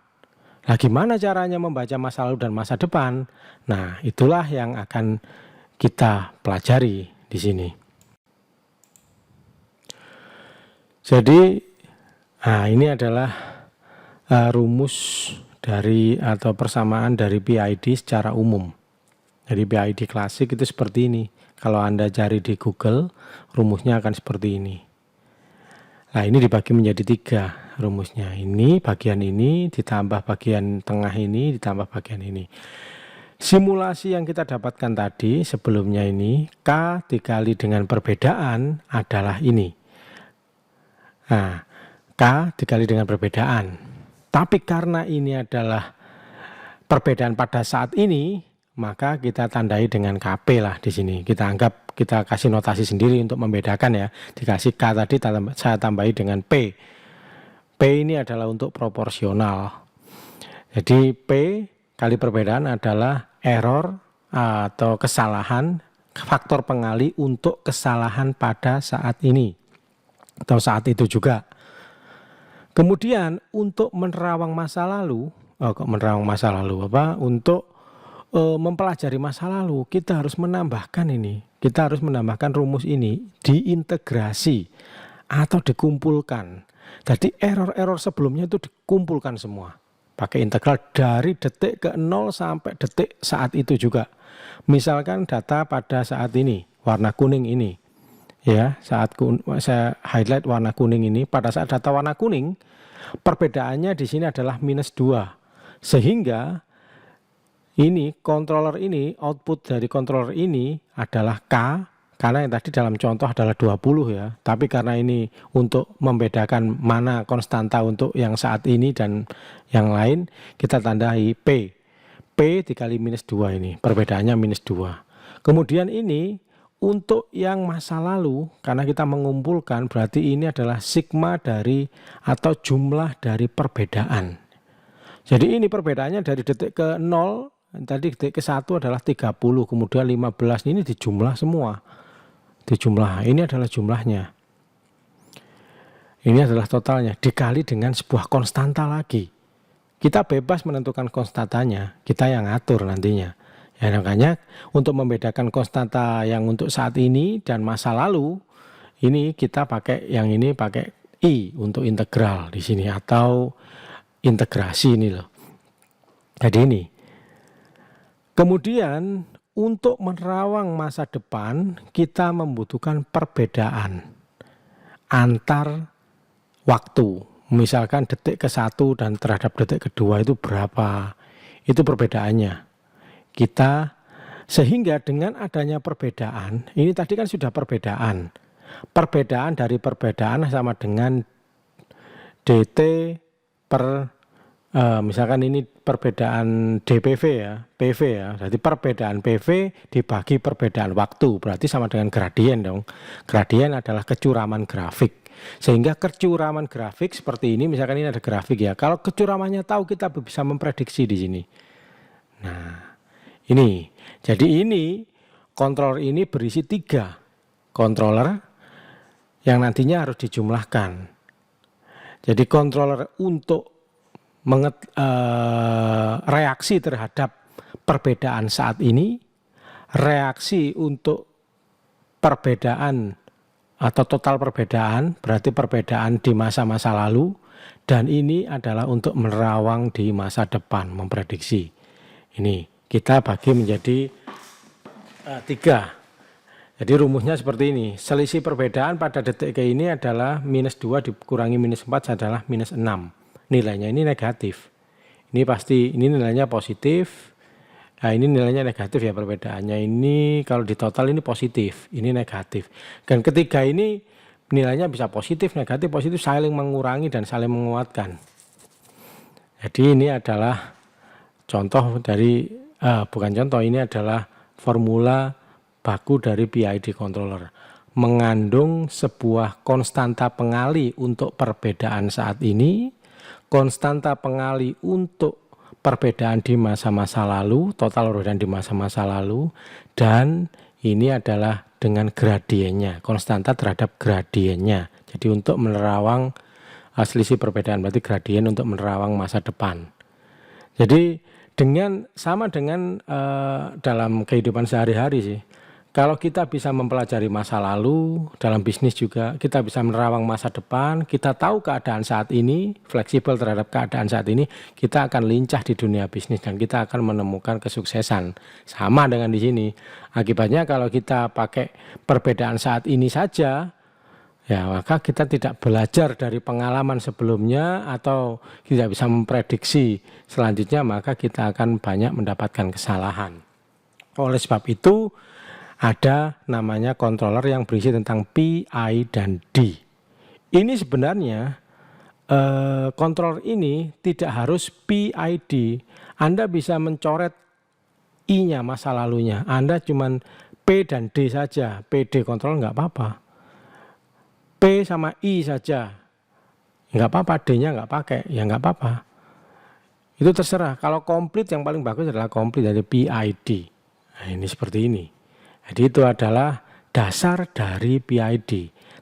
[SPEAKER 1] Nah, gimana caranya membaca masa lalu dan masa depan? Nah, itulah yang akan kita pelajari di sini. Jadi, ini adalah rumus dari atau persamaan dari PID secara umum. Jadi PID klasik itu seperti ini. Kalau Anda cari di Google, rumusnya akan seperti ini. Nah, ini dibagi menjadi 3 rumusnya. Ini bagian ini ditambah bagian tengah ini ditambah bagian ini. Simulasi yang kita dapatkan tadi sebelumnya ini, K dikali dengan perbedaan adalah ini. Nah, K dikali dengan perbedaan. Tapi karena ini adalah perbedaan pada saat ini, maka kita tandai dengan KP lah di sini. Kita anggap, kita kasih notasi sendiri untuk membedakan ya. Dikasih K tadi saya tambahi dengan P. P ini adalah untuk proporsional. Jadi P kali perbedaan adalah error atau kesalahan, faktor pengali untuk kesalahan pada saat ini atau saat itu juga. Kemudian untuk menerawang masa lalu, untuk mempelajari masa lalu, kita harus menambahkan ini. Kita harus menambahkan rumus ini diintegrasi atau dikumpulkan. Jadi error-error sebelumnya itu dikumpulkan semua. Pakai integral dari detik ke 0 sampai detik saat itu juga. Misalkan data pada saat ini, warna kuning ini. Ya, saat saya highlight warna kuning ini, pada saat data warna kuning, perbedaannya di sini adalah -2. Sehingga ini controller ini, output dari controller ini adalah K, karena yang tadi dalam contoh adalah 20 ya. Tapi karena ini untuk membedakan mana konstanta untuk yang saat ini dan yang lain, kita tandai P. P dikali -2 ini, perbedaannya -2. Kemudian ini untuk yang masa lalu, karena kita mengumpulkan, berarti ini adalah sigma dari atau jumlah dari perbedaan. Jadi ini perbedaannya dari detik ke 0, tadi detik ke 1 adalah 30, kemudian 15, ini dijumlah semua. Dijumlah, ini adalah jumlahnya. Ini adalah totalnya, dikali dengan sebuah konstanta lagi. Kita bebas menentukan konstantanya, kita yang ngatur nantinya. Ya, makanya untuk membedakan konstanta yang untuk saat ini dan masa lalu, ini kita pakai yang ini pakai I untuk integral di sini atau integrasi ini loh. Jadi ini. Kemudian untuk menerawang masa depan kita membutuhkan perbedaan antar waktu. Misalkan detik ke 1 dan terhadap detik kedua itu berapa? Itu perbedaannya. Kita sehingga dengan adanya perbedaan, ini tadi kan sudah perbedaan. Perbedaan dari perbedaan sama dengan DT per misalkan ini perbedaan DPV ya, PV ya. Jadi perbedaan PV dibagi perbedaan waktu, berarti sama dengan gradien dong. Gradien adalah kecuraman grafik. Sehingga kecuraman grafik seperti ini, misalkan ini ada grafik ya. Kalau kecuramannya tahu, kita bisa memprediksi di sini. Nah, ini. Jadi ini controller ini berisi 3 controller yang nantinya harus dijumlahkan. Jadi controller untuk reaksi terhadap perbedaan saat ini, reaksi untuk perbedaan atau total perbedaan, berarti perbedaan di masa-masa lalu, dan ini adalah untuk menerawang di masa depan, memprediksi. Ini kita bagi menjadi 3. Jadi rumusnya seperti ini, selisih perbedaan pada detik ke ini adalah -2 dikurangi -4 adalah -6. Nilainya ini negatif. Ini pasti, ini nilainya positif. Nah, ini nilainya negatif ya perbedaannya. Ini kalau di total ini positif, ini negatif. Dan ketiga ini nilainya bisa positif, negatif, positif, saling mengurangi dan saling menguatkan. Jadi ini adalah contoh dari, bukan contoh, ini adalah formula baku dari PID controller. Mengandung sebuah konstanta pengali untuk perbedaan saat ini, konstanta pengali untuk perbedaan di masa-masa lalu, total perbedaan di masa-masa lalu, dan ini adalah dengan gradiennya, konstanta terhadap gradiennya. Jadi untuk menerawang selisih perbedaan, berarti gradien untuk menerawang masa depan. Jadi sama dengan dalam kehidupan sehari-hari sih. Kalau kita bisa mempelajari masa lalu, dalam bisnis juga kita bisa menerawang masa depan, kita tahu keadaan saat ini, fleksibel terhadap keadaan saat ini, kita akan lincah di dunia bisnis dan kita akan menemukan kesuksesan. Sama dengan di sini. Akibatnya kalau kita pakai perbedaan saat ini saja, ya maka kita tidak belajar dari pengalaman sebelumnya atau tidak bisa memprediksi selanjutnya, maka kita akan banyak mendapatkan kesalahan. Oleh sebab itu ada namanya controller yang berisi tentang P, I, dan D. Ini sebenarnya controller ini tidak harus PID. Anda bisa mencoret I-nya masa lalunya. Anda cuman P dan D saja. PD controller nggak apa-apa. P sama I saja nggak apa-apa, D-nya nggak pakai, ya nggak apa-apa. Itu terserah. Kalau komplit yang paling bagus adalah komplit dari PID. Nah, ini seperti ini. Jadi itu adalah dasar dari PID.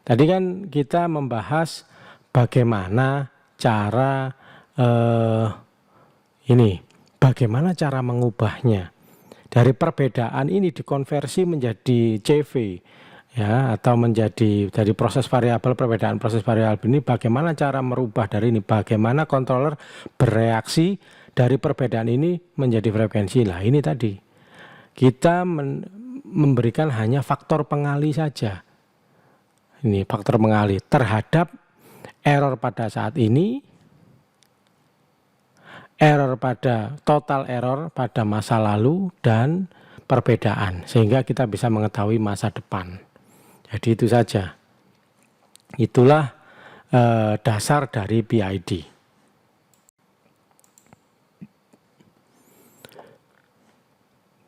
[SPEAKER 1] Tadi kan kita membahas bagaimana cara bagaimana cara mengubahnya. Dari perbedaan ini dikonversi menjadi CV, ya, atau menjadi dari proses variabel, perbedaan proses variabel ini bagaimana cara merubah dari ini, bagaimana controller bereaksi dari perbedaan ini menjadi frekuensi. Lah ini tadi kita memberikan hanya faktor pengali saja. Ini faktor pengali terhadap error pada saat ini, error pada total error pada masa lalu, dan perbedaan, sehingga kita bisa mengetahui masa depan. Jadi itu saja. Itulah dasar dari PID.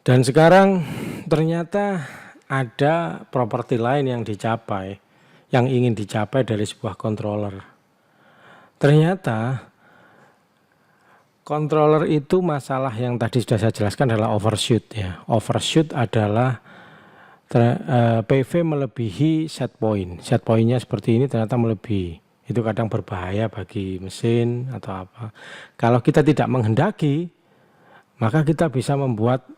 [SPEAKER 1] Dan sekarang ternyata ada properti lain yang dicapai, yang ingin dicapai dari sebuah controller. Ternyata controller itu masalah yang tadi sudah saya jelaskan adalah overshoot, ya. Overshoot adalah PV melebihi set point. Set pointnya seperti ini ternyata melebihi. Itu kadang berbahaya bagi mesin atau apa. Kalau kita tidak menghendaki, maka kita bisa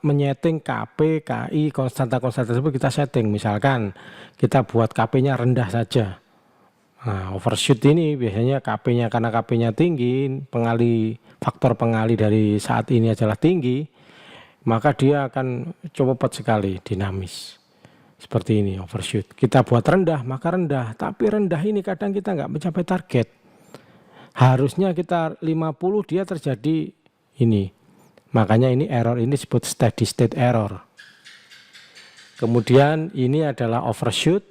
[SPEAKER 1] menyeting KP, KI, konstanta-konstanta tersebut kita setting. Misalkan kita buat KP-nya rendah saja. Nah, overshoot ini biasanya KP-nya, karena KP-nya tinggi, faktor pengali dari saat ini adalah tinggi, maka dia akan cepat sekali dinamis. Seperti ini overshoot. Kita buat rendah, maka rendah. Tapi rendah ini kadang kita nggak mencapai target. Harusnya kita 50, dia terjadi ini. Makanya ini error ini disebut steady state error. Kemudian ini adalah overshoot.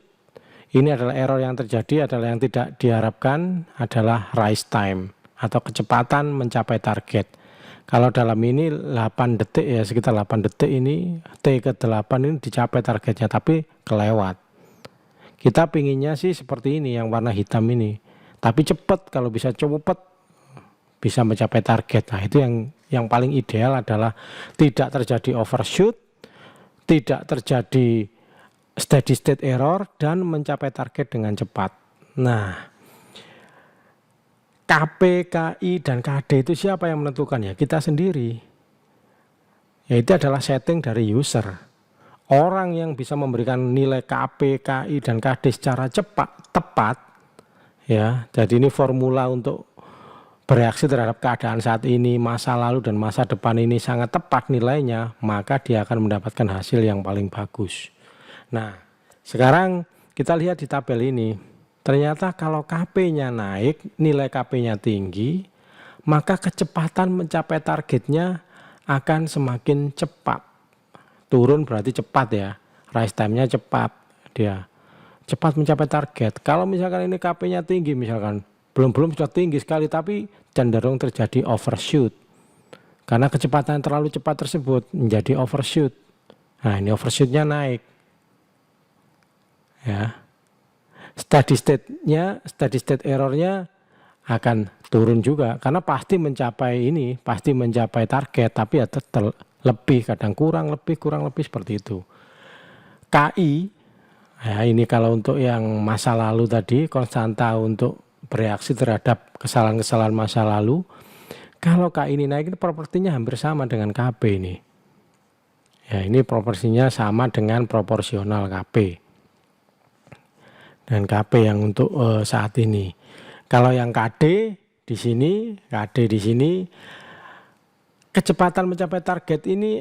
[SPEAKER 1] Ini adalah error yang terjadi, adalah yang tidak diharapkan, adalah rise time atau kecepatan mencapai target. Kalau dalam ini 8 detik, ya sekitar 8 detik ini, T ke 8 ini dicapai targetnya, tapi kelewat. Kita pinginnya sih seperti ini, yang warna hitam ini. Tapi cepat, kalau bisa cepat, bisa mencapai target. Nah itu yang paling ideal adalah tidak terjadi overshoot, tidak terjadi steady state error, dan mencapai target dengan cepat. Nah, KP, KI, dan KD itu siapa yang menentukan? Ya kita sendiri. Ya itu adalah setting dari user. Orang yang bisa memberikan nilai KP, KI, dan KD secara tepat, ya. Jadi ini formula untuk bereaksi terhadap keadaan saat ini, masa lalu, dan masa depan ini sangat tepat nilainya, maka dia akan mendapatkan hasil yang paling bagus. Nah, sekarang kita lihat di tabel ini. Ternyata kalau KP-nya naik, nilai KP-nya tinggi, maka kecepatan mencapai targetnya akan semakin cepat. Turun berarti cepat, ya. Rise time-nya cepat dia. cepat mencapai target. Kalau misalkan ini KP-nya tinggi, misalkan belum sudah tinggi sekali, tapi cenderung terjadi overshoot. Karena kecepatan yang terlalu cepat tersebut menjadi overshoot. Nah, ini overshoot-nya naik. Ya. Steady state error-nya akan turun juga, karena pasti mencapai target, tapi ya lebih, kadang kurang lebih seperti itu. KI, ya ini kalau untuk yang masa lalu tadi, konstanta untuk bereaksi terhadap kesalahan-kesalahan masa lalu. Kalau KI ini naik, ini proporsinya hampir sama dengan KP ini. Ya, ini proporsinya sama dengan proporsional KP. Dan KP yang untuk saat ini. Kalau yang KD di sini, kecepatan mencapai target ini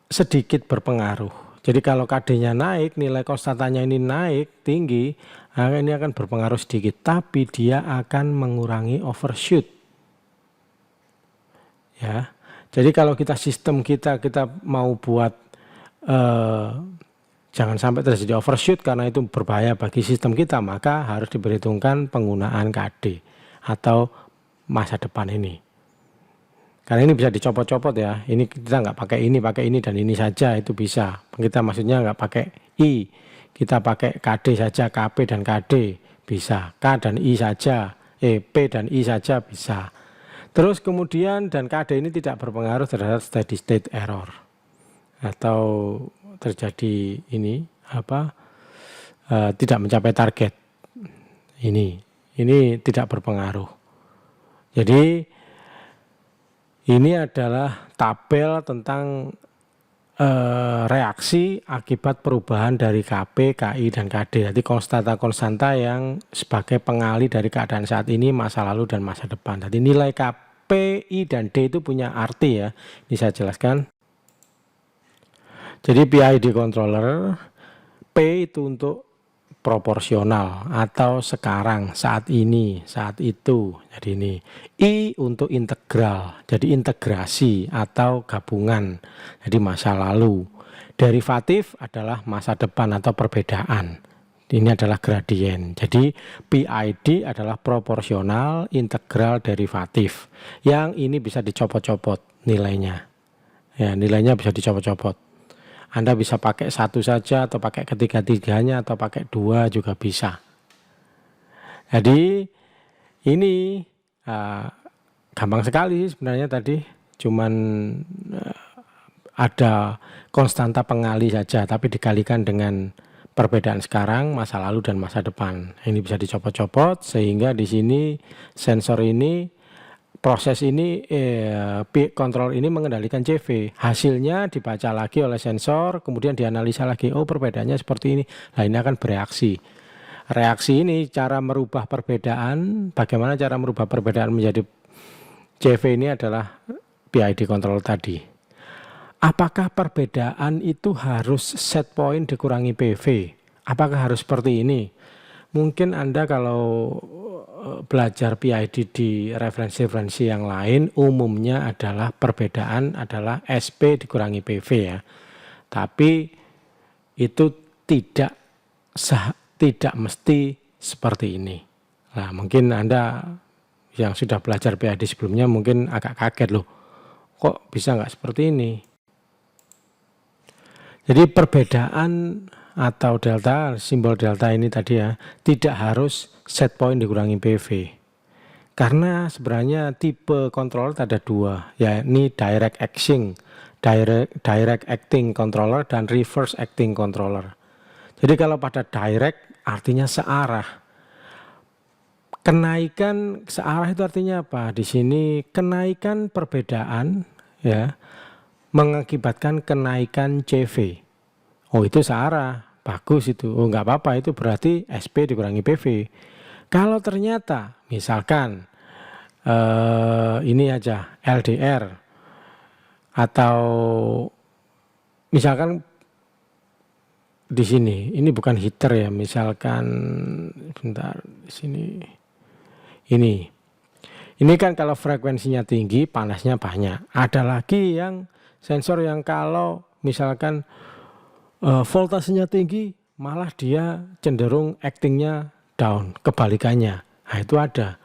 [SPEAKER 1] sedikit berpengaruh. Jadi kalau KD-nya naik, nilai konstantanya ini naik tinggi, ini akan berpengaruh sedikit, tapi dia akan mengurangi overshoot. Ya. Jadi kalau sistem kita mau buat jangan sampai terjadi overshoot karena itu berbahaya bagi sistem kita, maka harus diperhitungkan penggunaan KD atau masa depan ini. Karena ini bisa dicopot-copot ya. Ini kita nggak pakai ini dan ini saja, itu bisa. Kita maksudnya nggak pakai I, kita pakai KD saja, KP dan KD bisa. K dan I saja, P dan I saja bisa. Terus kemudian dan KD ini tidak berpengaruh terhadap steady state error atau terjadi tidak mencapai target. Ini tidak berpengaruh. Jadi ini adalah tabel tentang reaksi akibat perubahan dari KP, KI dan KD. Jadi konstanta yang sebagai pengali dari keadaan saat ini, masa lalu dan masa depan. Jadi nilai KP, I dan D itu punya arti ya. Ini saya jelaskan. Jadi PID controller, P itu untuk proporsional atau sekarang, saat ini, saat itu. Jadi ini I untuk integral, jadi integrasi atau gabungan, jadi masa lalu. Derivatif adalah masa depan atau perbedaan. Ini adalah gradien. Jadi PID adalah proporsional, integral, derivatif. Yang ini bisa dicopot-copot nilainya. Ya, nilainya bisa dicopot-copot. Anda bisa pakai satu saja atau pakai ketiga-tiganya atau pakai dua juga bisa. Jadi ini gampang sekali sebenarnya tadi, cuman ada konstanta pengali saja tapi dikalikan dengan perbedaan sekarang, masa lalu dan masa depan. Ini bisa dicopot-copot sehingga di sini sensor ini, proses ini, kontrol ini mengendalikan CV. Hasilnya dibaca lagi oleh sensor, kemudian dianalisa lagi. Oh, perbedaannya seperti ini. Nah, ini akan bereaksi. Reaksi ini cara merubah perbedaan. Bagaimana cara merubah perbedaan menjadi CV ini adalah PID control tadi. Apakah perbedaan itu harus set point dikurangi PV? Apakah harus seperti ini? Mungkin Anda kalau belajar PID di referensi-referensi yang lain, umumnya adalah perbedaan adalah SP dikurangi PV ya. Tapi itu tidak mesti seperti ini. Nah, mungkin Anda yang sudah belajar PID sebelumnya mungkin agak kaget loh. Kok bisa nggak seperti ini? Jadi perbedaan atau delta, simbol delta ini tadi ya, tidak harus set point dikurangi PV. Karena sebenarnya tipe controller ada dua, yakni direct acting controller dan reverse acting controller. Jadi kalau pada direct artinya searah. Kenaikan searah itu artinya apa? Di sini kenaikan perbedaan ya mengakibatkan kenaikan CV. Oh, itu searah. Bagus itu. Oh, enggak apa-apa, itu berarti SP dikurangi PV. Kalau ternyata misalkan ini aja LDR atau misalkan di sini ini bukan heater ya, misalkan bentar di sini ini kan kalau frekuensinya tinggi panasnya banyak. Ada lagi yang sensor yang kalau misalkan voltasenya tinggi malah dia cenderung actingnya down, kebalikannya. Nah itu ada.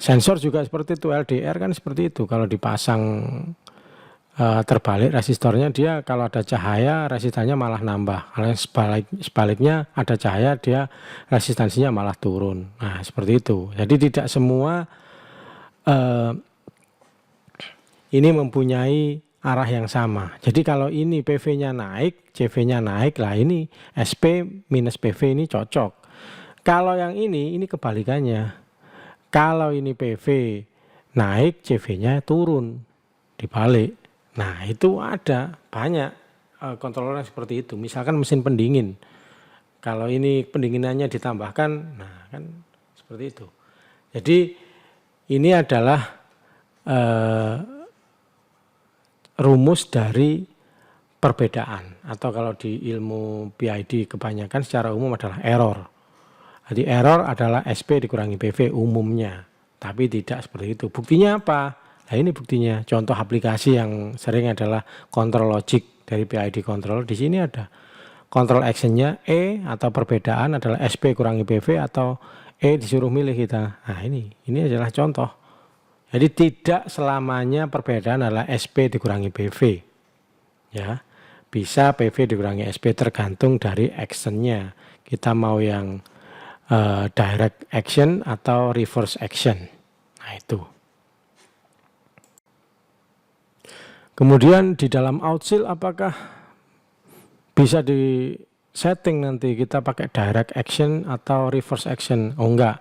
[SPEAKER 1] Sensor juga seperti itu, LDR kan seperti itu. Kalau dipasang terbalik resistornya, dia kalau ada cahaya resistannya malah nambah. Kalau sebaliknya ada cahaya, dia resistansinya malah turun. Nah seperti itu. Jadi tidak semua ini mempunyai arah yang sama. Jadi kalau ini PV-nya naik, CV-nya naik, lah ini SP minus PV ini cocok. Kalau yang ini kebalikannya. Kalau ini PV naik, CV-nya turun, dibalik. Nah itu ada banyak controller yang seperti itu. Misalkan mesin pendingin. Kalau ini pendinginannya ditambahkan, nah kan seperti itu. Jadi ini adalah rumus dari perbedaan, atau kalau di ilmu PID kebanyakan secara umum adalah error. Jadi error adalah SP dikurangi PV umumnya, tapi tidak seperti itu. Buktinya apa? Nah ini buktinya. Contoh aplikasi yang sering adalah control logic dari PID control. Di sini ada control actionnya E, atau perbedaan adalah SP kurangi PV, atau E disuruh milih kita. Nah ini adalah contoh. Jadi tidak selamanya perbedaan adalah SP dikurangi PV. Ya, bisa PV dikurangi SP tergantung dari actionnya. Kita mau yang direct action atau reverse action. Nah itu. Kemudian di dalam outsil apakah bisa di setting nanti kita pakai direct action atau reverse action? Oh enggak.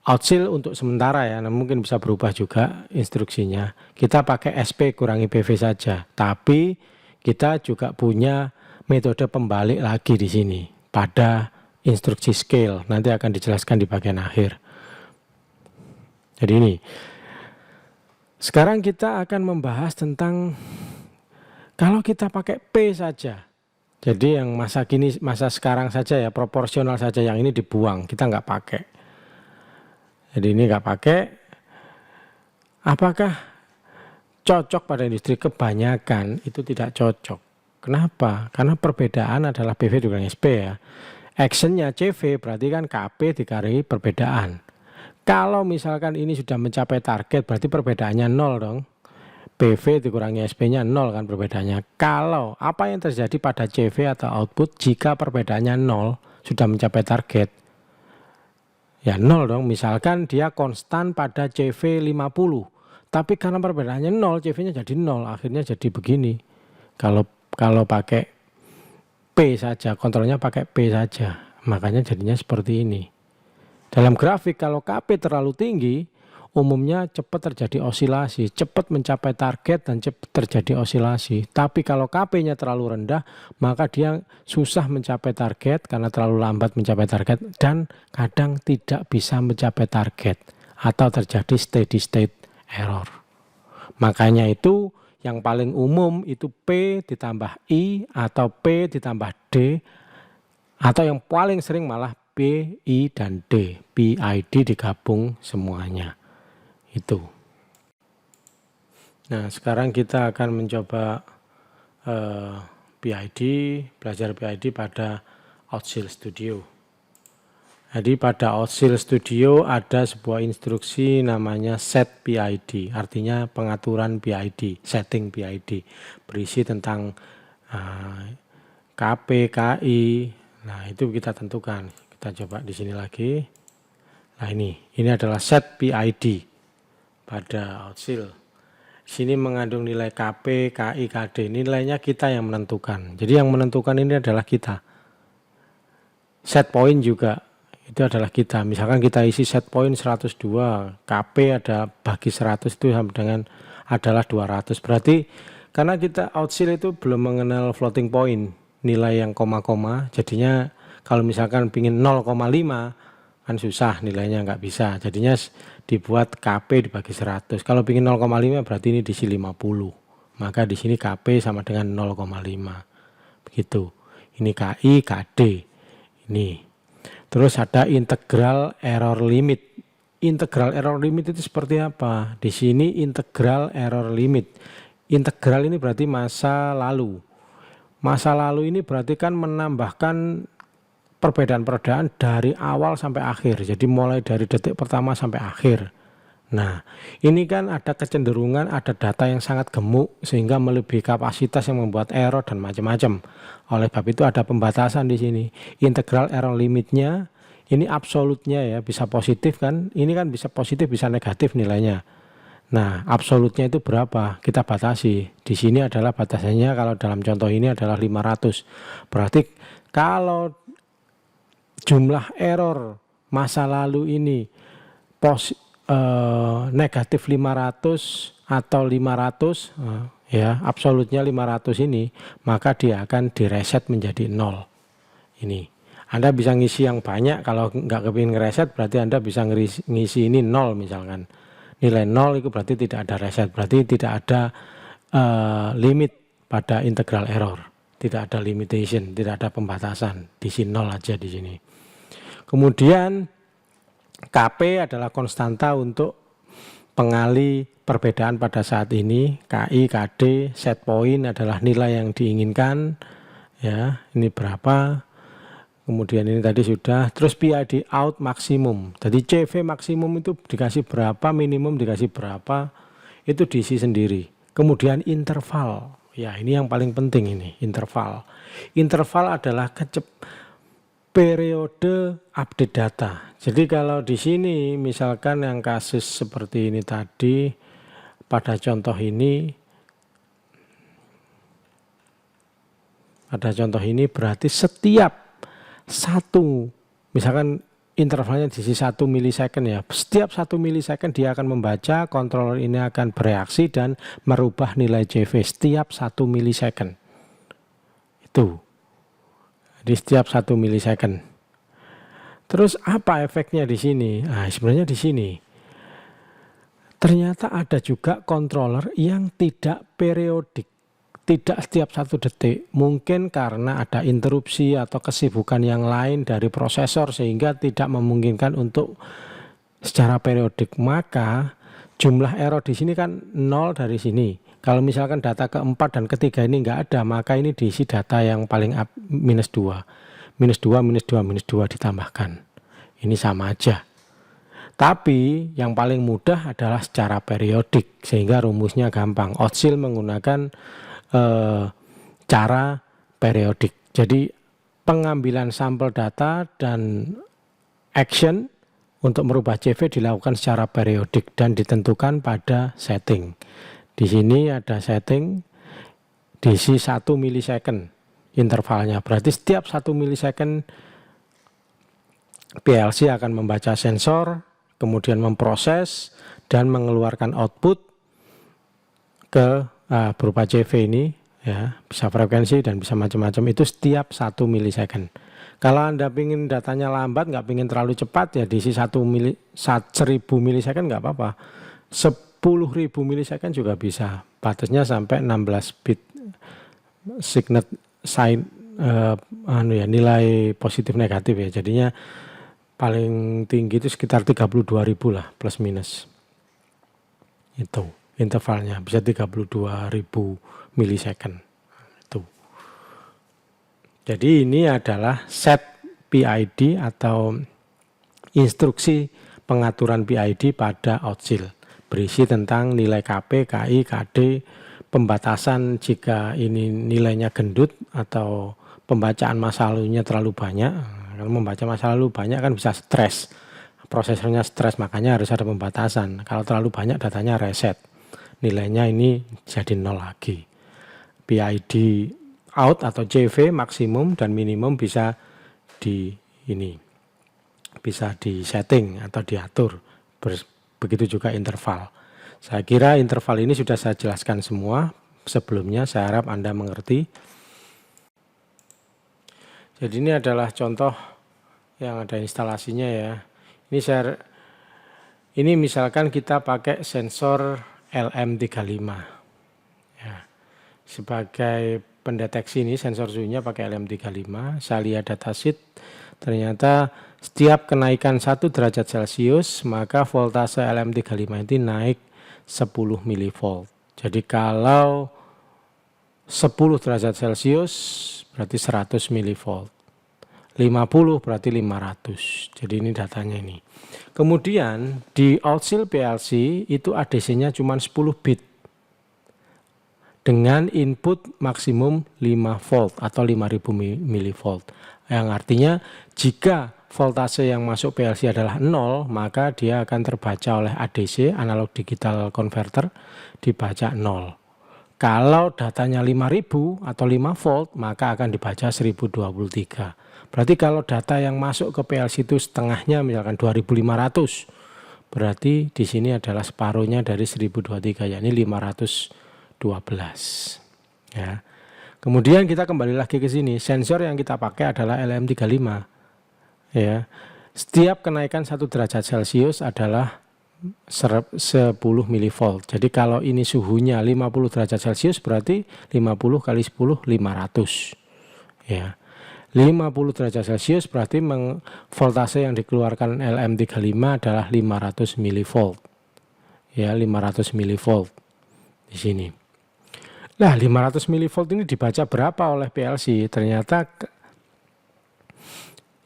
[SPEAKER 1] Outsil untuk sementara ya, mungkin bisa berubah juga instruksinya. Kita pakai SP kurangi PV saja. Tapi kita juga punya metode pembalik lagi di sini pada instruksi scale, nanti akan dijelaskan di bagian akhir. Jadi ini. Sekarang kita akan membahas tentang kalau kita pakai P saja. Jadi yang masa kini, masa sekarang saja ya, proporsional saja, yang ini dibuang, kita nggak pakai. Jadi ini nggak pakai. Apakah cocok pada industri? Kebanyakan itu tidak cocok. Kenapa? Karena perbedaan adalah PV dikurangi SP ya. Actionnya CV berarti kan KP dikali perbedaan. Kalau misalkan ini sudah mencapai target berarti perbedaannya 0 dong. PV dikurangi SP-nya 0 kan perbedaannya. Kalau apa yang terjadi pada CV atau output jika perbedaannya 0 sudah mencapai target? Ya 0 dong. Misalkan dia konstan pada CV 50. Tapi karena perbedaannya 0, CV-nya jadi 0. Akhirnya jadi begini. Kalau pakai P saja, kontrolnya pakai P saja, makanya jadinya seperti ini. Dalam grafik kalau KP terlalu tinggi, umumnya cepat terjadi osilasi, cepat mencapai target dan cepat terjadi osilasi. Tapi kalau KP-nya terlalu rendah, maka dia susah mencapai target karena terlalu lambat mencapai target dan kadang tidak bisa mencapai target atau terjadi steady state error. Makanya itu yang paling umum itu P ditambah I atau P ditambah D, atau yang paling sering malah P, I, dan D. PID digabung semuanya. Itu. Nah sekarang kita akan mencoba PID, belajar PID pada Outsil Studio. Jadi pada Outsil Studio ada sebuah instruksi namanya set PID, artinya pengaturan PID, setting PID, berisi tentang KP, KI. Nah itu kita tentukan. Kita coba di sini lagi. Nah ini adalah set PID pada Outsil. Sini mengandung nilai KP, KI, KD. Nilainya kita yang menentukan. Jadi yang menentukan ini adalah kita. Set point juga itu adalah kita. Misalkan kita isi set point 102, KP ada bagi 100 itu sama dengan adalah 200. Berarti karena kita Outsil itu belum mengenal floating point, nilai yang koma-koma, jadinya kalau misalkan pingin 0,5 kan susah, nilainya nggak bisa. Jadinya dibuat KP dibagi 100. Kalau pingin 0,5 berarti ini diisi 50. Maka di sini KP sama dengan 0,5. Begitu. Ini KI, KD. Ini. Terus ada integral error limit. Integral error limit itu seperti apa? Di sini integral error limit. Integral ini berarti masa lalu. Masa lalu ini berarti kan menambahkan perbedaan-perbedaan dari awal sampai akhir. Jadi mulai dari detik pertama sampai akhir. Nah, ini kan ada kecenderungan ada data yang sangat gemuk sehingga melebihi kapasitas yang membuat error dan macam-macam. Oleh sebab itu ada pembatasan di sini. Integral error limitnya ini absolutnya ya, bisa positif kan? Ini kan bisa positif bisa negatif nilainya. Nah, absolutnya itu berapa? Kita batasi. Di sini adalah batasannya kalau dalam contoh ini adalah 500. Berarti kalau jumlah error masa lalu ini negatif 500 atau 500 ya, absolutnya 500 ini, maka dia akan direset menjadi 0. Ini Anda bisa ngisi yang banyak. Kalau nggak kepingin ngereset berarti Anda bisa ngisi ini 0 misalkan. Nilai 0 itu berarti tidak ada reset, berarti tidak ada limit pada integral error, tidak ada limitation, tidak ada pembatasan, diisi 0 aja di sini. Kemudian KP adalah konstanta untuk pengali perbedaan pada saat ini. KI, KD, set point adalah nilai yang diinginkan. Ya, ini berapa? Kemudian ini tadi sudah. Terus PID out maksimum. Jadi CV maksimum itu dikasih berapa, minimum dikasih berapa, itu diisi sendiri. Kemudian interval. Ya, ini yang paling penting ini, interval. Interval adalah periode update data. Jadi kalau di sini misalkan yang kasus seperti ini tadi, pada contoh ini berarti setiap satu, misalkan intervalnya diisi 1 milisecond ya, setiap 1 milisecond dia akan membaca, controller ini akan bereaksi dan merubah nilai CV setiap 1 milisecond. Itu di setiap 1 milisecond. Terus apa efeknya di sini? Nah, sebenarnya di sini ternyata ada juga controller yang tidak periodik, tidak setiap 1 detik. Mungkin karena ada interupsi atau kesibukan yang lain dari prosesor sehingga tidak memungkinkan untuk secara periodik. Maka jumlah error di sini kan 0 dari sini. Kalau misalkan data keempat dan ketiga ini enggak ada, maka ini diisi data yang paling up, minus 2. Minus 2, minus 2, minus 2 ditambahkan. Ini sama aja. Tapi yang paling mudah adalah secara periodik, sehingga rumusnya gampang. Otsil menggunakan cara periodik. Jadi pengambilan sampel data dan action untuk merubah CV dilakukan secara periodik dan ditentukan pada setting. Di sini ada setting diisi 1 milisecond intervalnya. Berarti setiap 1 milisecond PLC akan membaca sensor, kemudian memproses dan mengeluarkan output ke berupa CV ini ya, bisa frekuensi dan bisa macam-macam, itu setiap 1 milisecond. Kalau Anda ingin datanya lambat, nggak ingin terlalu cepat ya diisi 1000 milisecond nggak apa-apa. 10.000 milisecond juga bisa. Batasnya sampai 16 bit signet sign nilai positif negatif ya. Jadinya paling tinggi itu sekitar 32.000 lah plus minus. Itu intervalnya bisa 32.000 milisecond. Itu. Jadi ini adalah set PID atau instruksi pengaturan PID pada Otsil. Berisi tentang nilai KP, KI, KD, pembatasan jika ini nilainya gendut atau pembacaan masa lalunya terlalu banyak. Kalau membaca masa lalu banyak kan bisa stres, prosesornya stres, makanya harus ada pembatasan. Kalau terlalu banyak datanya reset, nilainya ini jadi 0 lagi. PID out atau CV maksimum dan minimum bisa bisa di setting atau diatur. Begitu juga interval. Saya kira interval ini sudah saya jelaskan semua sebelumnya, saya harap Anda mengerti. Jadi ini adalah contoh yang ada instalasinya ya. Ini misalkan kita pakai sensor LM35. Ya. Sebagai pendeteksi ini sensor suhunya pakai LM35. Saya lihat datasheet, ternyata setiap kenaikan 1 derajat Celcius maka voltase LM35 itu naik 10 mV. Jadi kalau 10 derajat Celcius berarti 100 milivolt. 50 berarti 500. Jadi ini datanya ini. Kemudian di Outsil PLC itu ADC-nya cuma 10 bit dengan input maksimum 5 volt atau 5000 milivolt. Yang artinya jika voltase yang masuk PLC adalah 0, maka dia akan terbaca oleh ADC, analog digital converter, dibaca 0. Kalau datanya 5000 atau 5 volt, maka akan dibaca 1023. Berarti kalau data yang masuk ke PLC itu setengahnya misalkan 2500, berarti di sini adalah separuhnya dari 1023, yakni 512. Ya. Kemudian kita kembali lagi ke sini, sensor yang kita pakai adalah LM35. Ya. Setiap kenaikan 1 derajat Celcius adalah 10 milivolt. Jadi kalau ini suhunya 50 derajat Celcius berarti 50 kali 10 500. Ya. 50 derajat Celcius berarti voltase yang dikeluarkan LM35 adalah 500 milivolt. Ya, 500 milivolt di sini. Nah, 500 milivolt ini dibaca berapa oleh PLC? Ternyata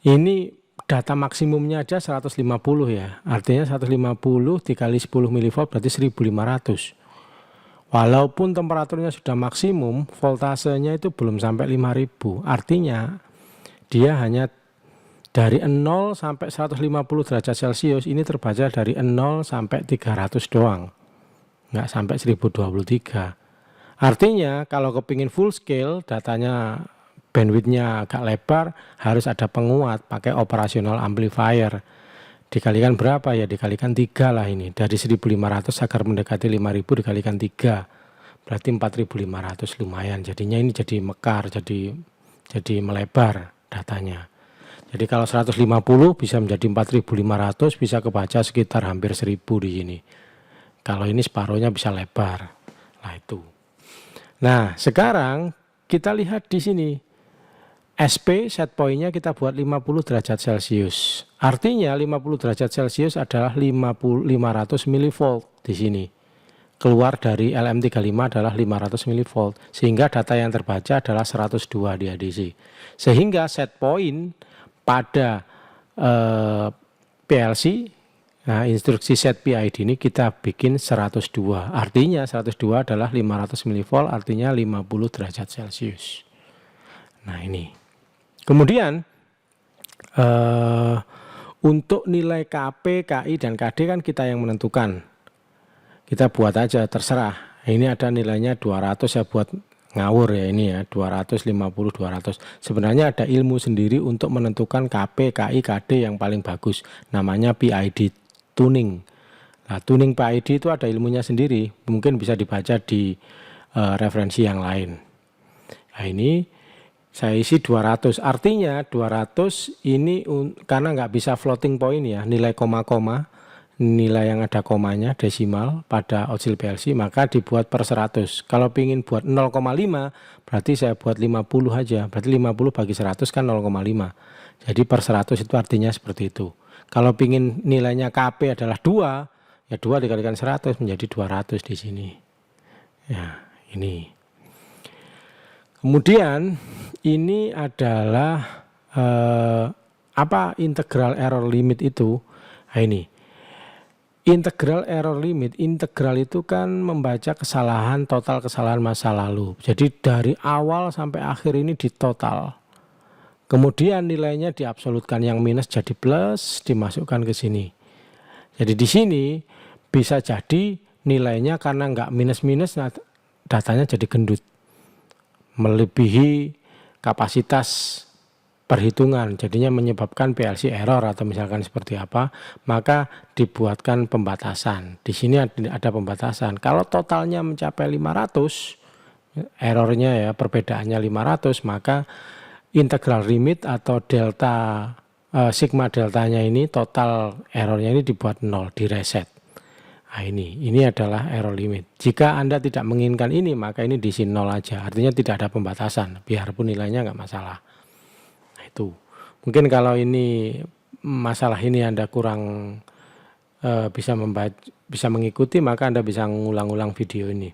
[SPEAKER 1] ini data maksimumnya aja 150 ya. Artinya 150 dikali 10 milivolt berarti 1500. Walaupun temperaturnya sudah maksimum, voltasenya itu belum sampai 5000. Artinya dia hanya dari 0 sampai 150 derajat Celcius ini terbaca dari 0 sampai 300 doang. Nggak sampai 1023. Artinya kalau kepingin full scale, datanya bandwidthnya agak lebar, harus ada penguat pakai operational amplifier. Dikalikan berapa ya? Dikalikan 3 lah ini. Dari 1500 agar mendekati 5000 dikalikan 3. Berarti 4500 lumayan. Jadinya ini jadi mekar, jadi melebar datanya. Jadi kalau 150 bisa menjadi 4500, bisa kebaca sekitar hampir 1000 di sini. Kalau ini separuhnya bisa lebar. Nah itu. Nah, sekarang kita lihat di sini. SP set point-nya kita buat 50 derajat Celcius. Artinya 50 derajat Celcius adalah 500 milivolt di sini. Keluar dari LM35 adalah 500 milivolt. Sehingga data yang terbaca adalah 102 di ADC. Sehingga set point pada PLC, nah, instruksi set PID ini kita bikin 102. Artinya 102 adalah 500 milivolt, artinya 50 derajat Celcius. Nah ini. Kemudian untuk nilai KP, KI, dan KD kan kita yang menentukan. Kita buat aja, terserah. Ini ada nilainya 200, saya buat ngawur ya ini ya, 250, 200. Sebenarnya ada ilmu sendiri untuk menentukan KP, KI, KD yang paling bagus. Namanya PID tuning. Nah, tuning PID itu ada ilmunya sendiri. Mungkin bisa dibaca di referensi yang lain. Nah, ini saya isi 200. Artinya 200 ini karena nggak bisa floating point ya, nilai koma-koma, nilai yang ada komanya desimal pada Outsil PLC, maka dibuat per 100. Kalau pingin buat 0,5 berarti saya buat 50 aja. Berarti 50 bagi 100 kan 0,5. Jadi per 100 itu artinya seperti itu. Kalau pingin nilainya KP adalah 2, ya 2 dikalikan 100 menjadi 200 di sini. Ya, ini. Kemudian ini adalah apa integral error limit itu? Nah, ini. Integral error limit, integral itu kan membaca kesalahan, total kesalahan masa lalu. Jadi dari awal sampai akhir ini ditotal. Kemudian nilainya diabsolutkan, yang minus jadi plus, dimasukkan ke sini. Jadi di sini bisa jadi nilainya karena nggak minus-minus, datanya jadi gendut. Melebihi kapasitas perhitungan, jadinya menyebabkan PLC error atau misalkan seperti apa, maka dibuatkan pembatasan. Di sini ada pembatasan. Kalau totalnya mencapai 500, errornya ya perbedaannya 500, maka integral limit atau delta sigma deltanya ini, total errornya ini dibuat 0, direset. Nah ini adalah error limit. Jika Anda tidak menginginkan ini, maka ini diisi 0 aja. Artinya tidak ada pembatasan, biarpun nilainya nggak masalah. Itu mungkin kalau ini masalah ini Anda kurang bisa mengikuti, maka Anda bisa ngulang-ulang video ini.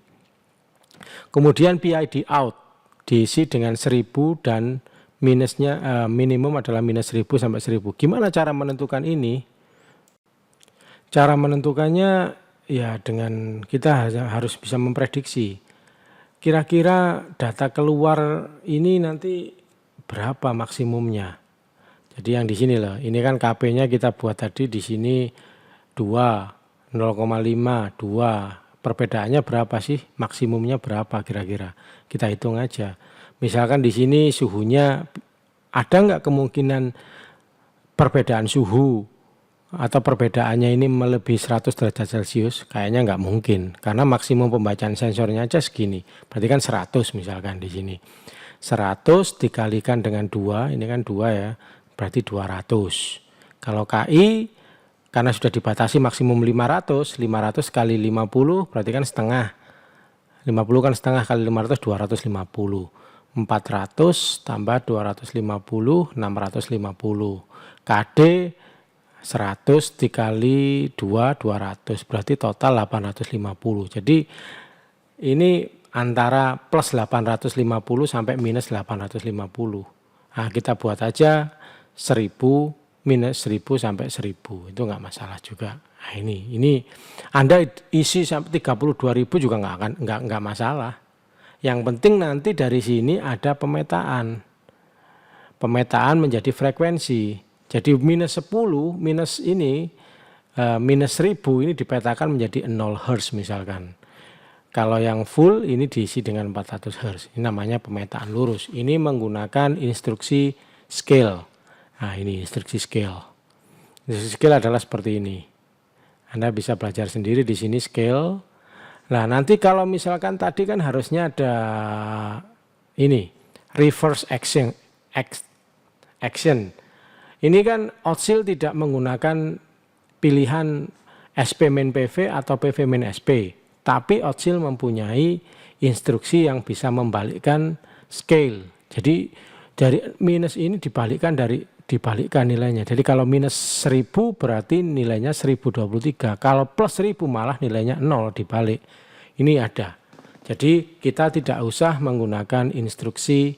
[SPEAKER 1] Kemudian PID out diisi dengan 1000 dan minusnya minimum adalah minus 1000 sampai 1000. Gimana cara menentukan ini? Cara menentukannya ya dengan kita harus bisa memprediksi. Kira-kira data keluar ini nanti berapa maksimumnya. Jadi yang di sini loh, ini kan KP-nya kita buat tadi di sini 2, 0,5, 2. Perbedaannya berapa sih? Maksimumnya berapa kira-kira? Kita hitung aja. Misalkan di sini suhunya ada nggak kemungkinan perbedaan suhu atau perbedaannya ini melebihi 100 derajat Celcius? Kayaknya nggak mungkin karena maksimum pembacaan sensornya aja segini. Berarti kan 100 misalkan di sini. 100 dikalikan dengan 2, ini kan 2 ya, berarti 200. Kalau KI karena sudah dibatasi maksimum 500, 500 kali 50 berarti kan setengah. 50 kan setengah kali 500, 250. 400 tambah 250, 650. KD 100 dikali 2, 200. Berarti total 850. Jadi ini antara plus 850 sampai minus 850. Nah, kita buat aja 1000 minus 1000 sampai 1000. Itu nggak masalah juga. Nah, ini Anda isi sampai 32.000 juga nggak masalah. Yang penting nanti dari sini ada pemetaan. Pemetaan menjadi frekuensi. Jadi minus 10, minus ini, minus 1000 ini dipetakan menjadi 0 Hz misalkan. Kalau yang full ini diisi dengan 400 Hz. Ini namanya pemetaan lurus. Ini menggunakan instruksi scale. Nah ini instruksi scale. Instruksi scale adalah seperti ini. Anda bisa belajar sendiri di sini scale. Nah nanti kalau misalkan tadi kan harusnya ada ini reverse action. Ini kan Outsil tidak menggunakan pilihan SP min PV atau PV min SP. Tapi Outsil mempunyai instruksi yang bisa membalikkan scale. Jadi dari minus ini dibalikkan nilainya. Jadi kalau minus 1000 berarti nilainya 1023. Kalau plus 1000 malah nilainya 0 dibalik. Ini ada. Jadi kita tidak usah menggunakan instruksi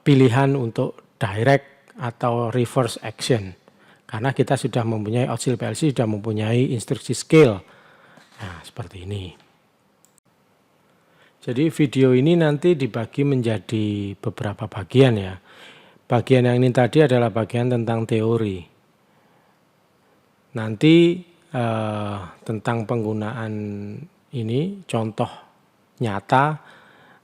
[SPEAKER 1] pilihan untuk direct atau reverse action. Karena kita sudah mempunyai Outsil PLC, sudah mempunyai instruksi scale. Nah, seperti ini. Jadi video ini nanti dibagi menjadi beberapa bagian ya. Bagian yang ini tadi adalah bagian tentang teori. Nanti tentang penggunaan ini, contoh nyata,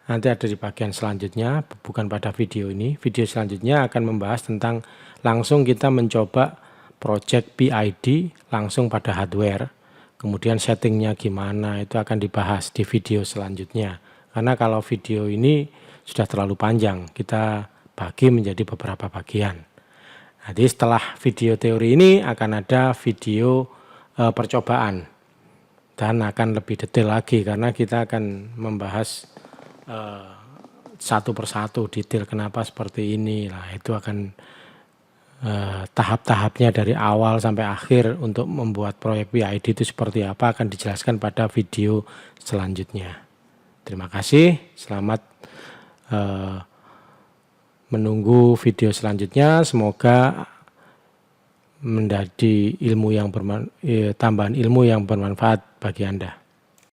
[SPEAKER 1] nanti ada di bagian selanjutnya, bukan pada video ini. Video selanjutnya akan membahas tentang langsung kita mencoba project PID langsung pada hardware. Kemudian settingnya gimana itu akan dibahas di video selanjutnya. Karena kalau video ini sudah terlalu panjang, kita bagi menjadi beberapa bagian. Jadi setelah video teori ini akan ada video percobaan. Dan akan lebih detail lagi karena kita akan membahas satu persatu detail kenapa seperti ini. Nah, itu akan tahap-tahapnya dari awal sampai akhir untuk membuat proyek PID itu seperti apa akan dijelaskan pada video selanjutnya. Terima kasih, selamat menunggu video selanjutnya. Semoga menjadi tambahan ilmu yang bermanfaat bagi Anda.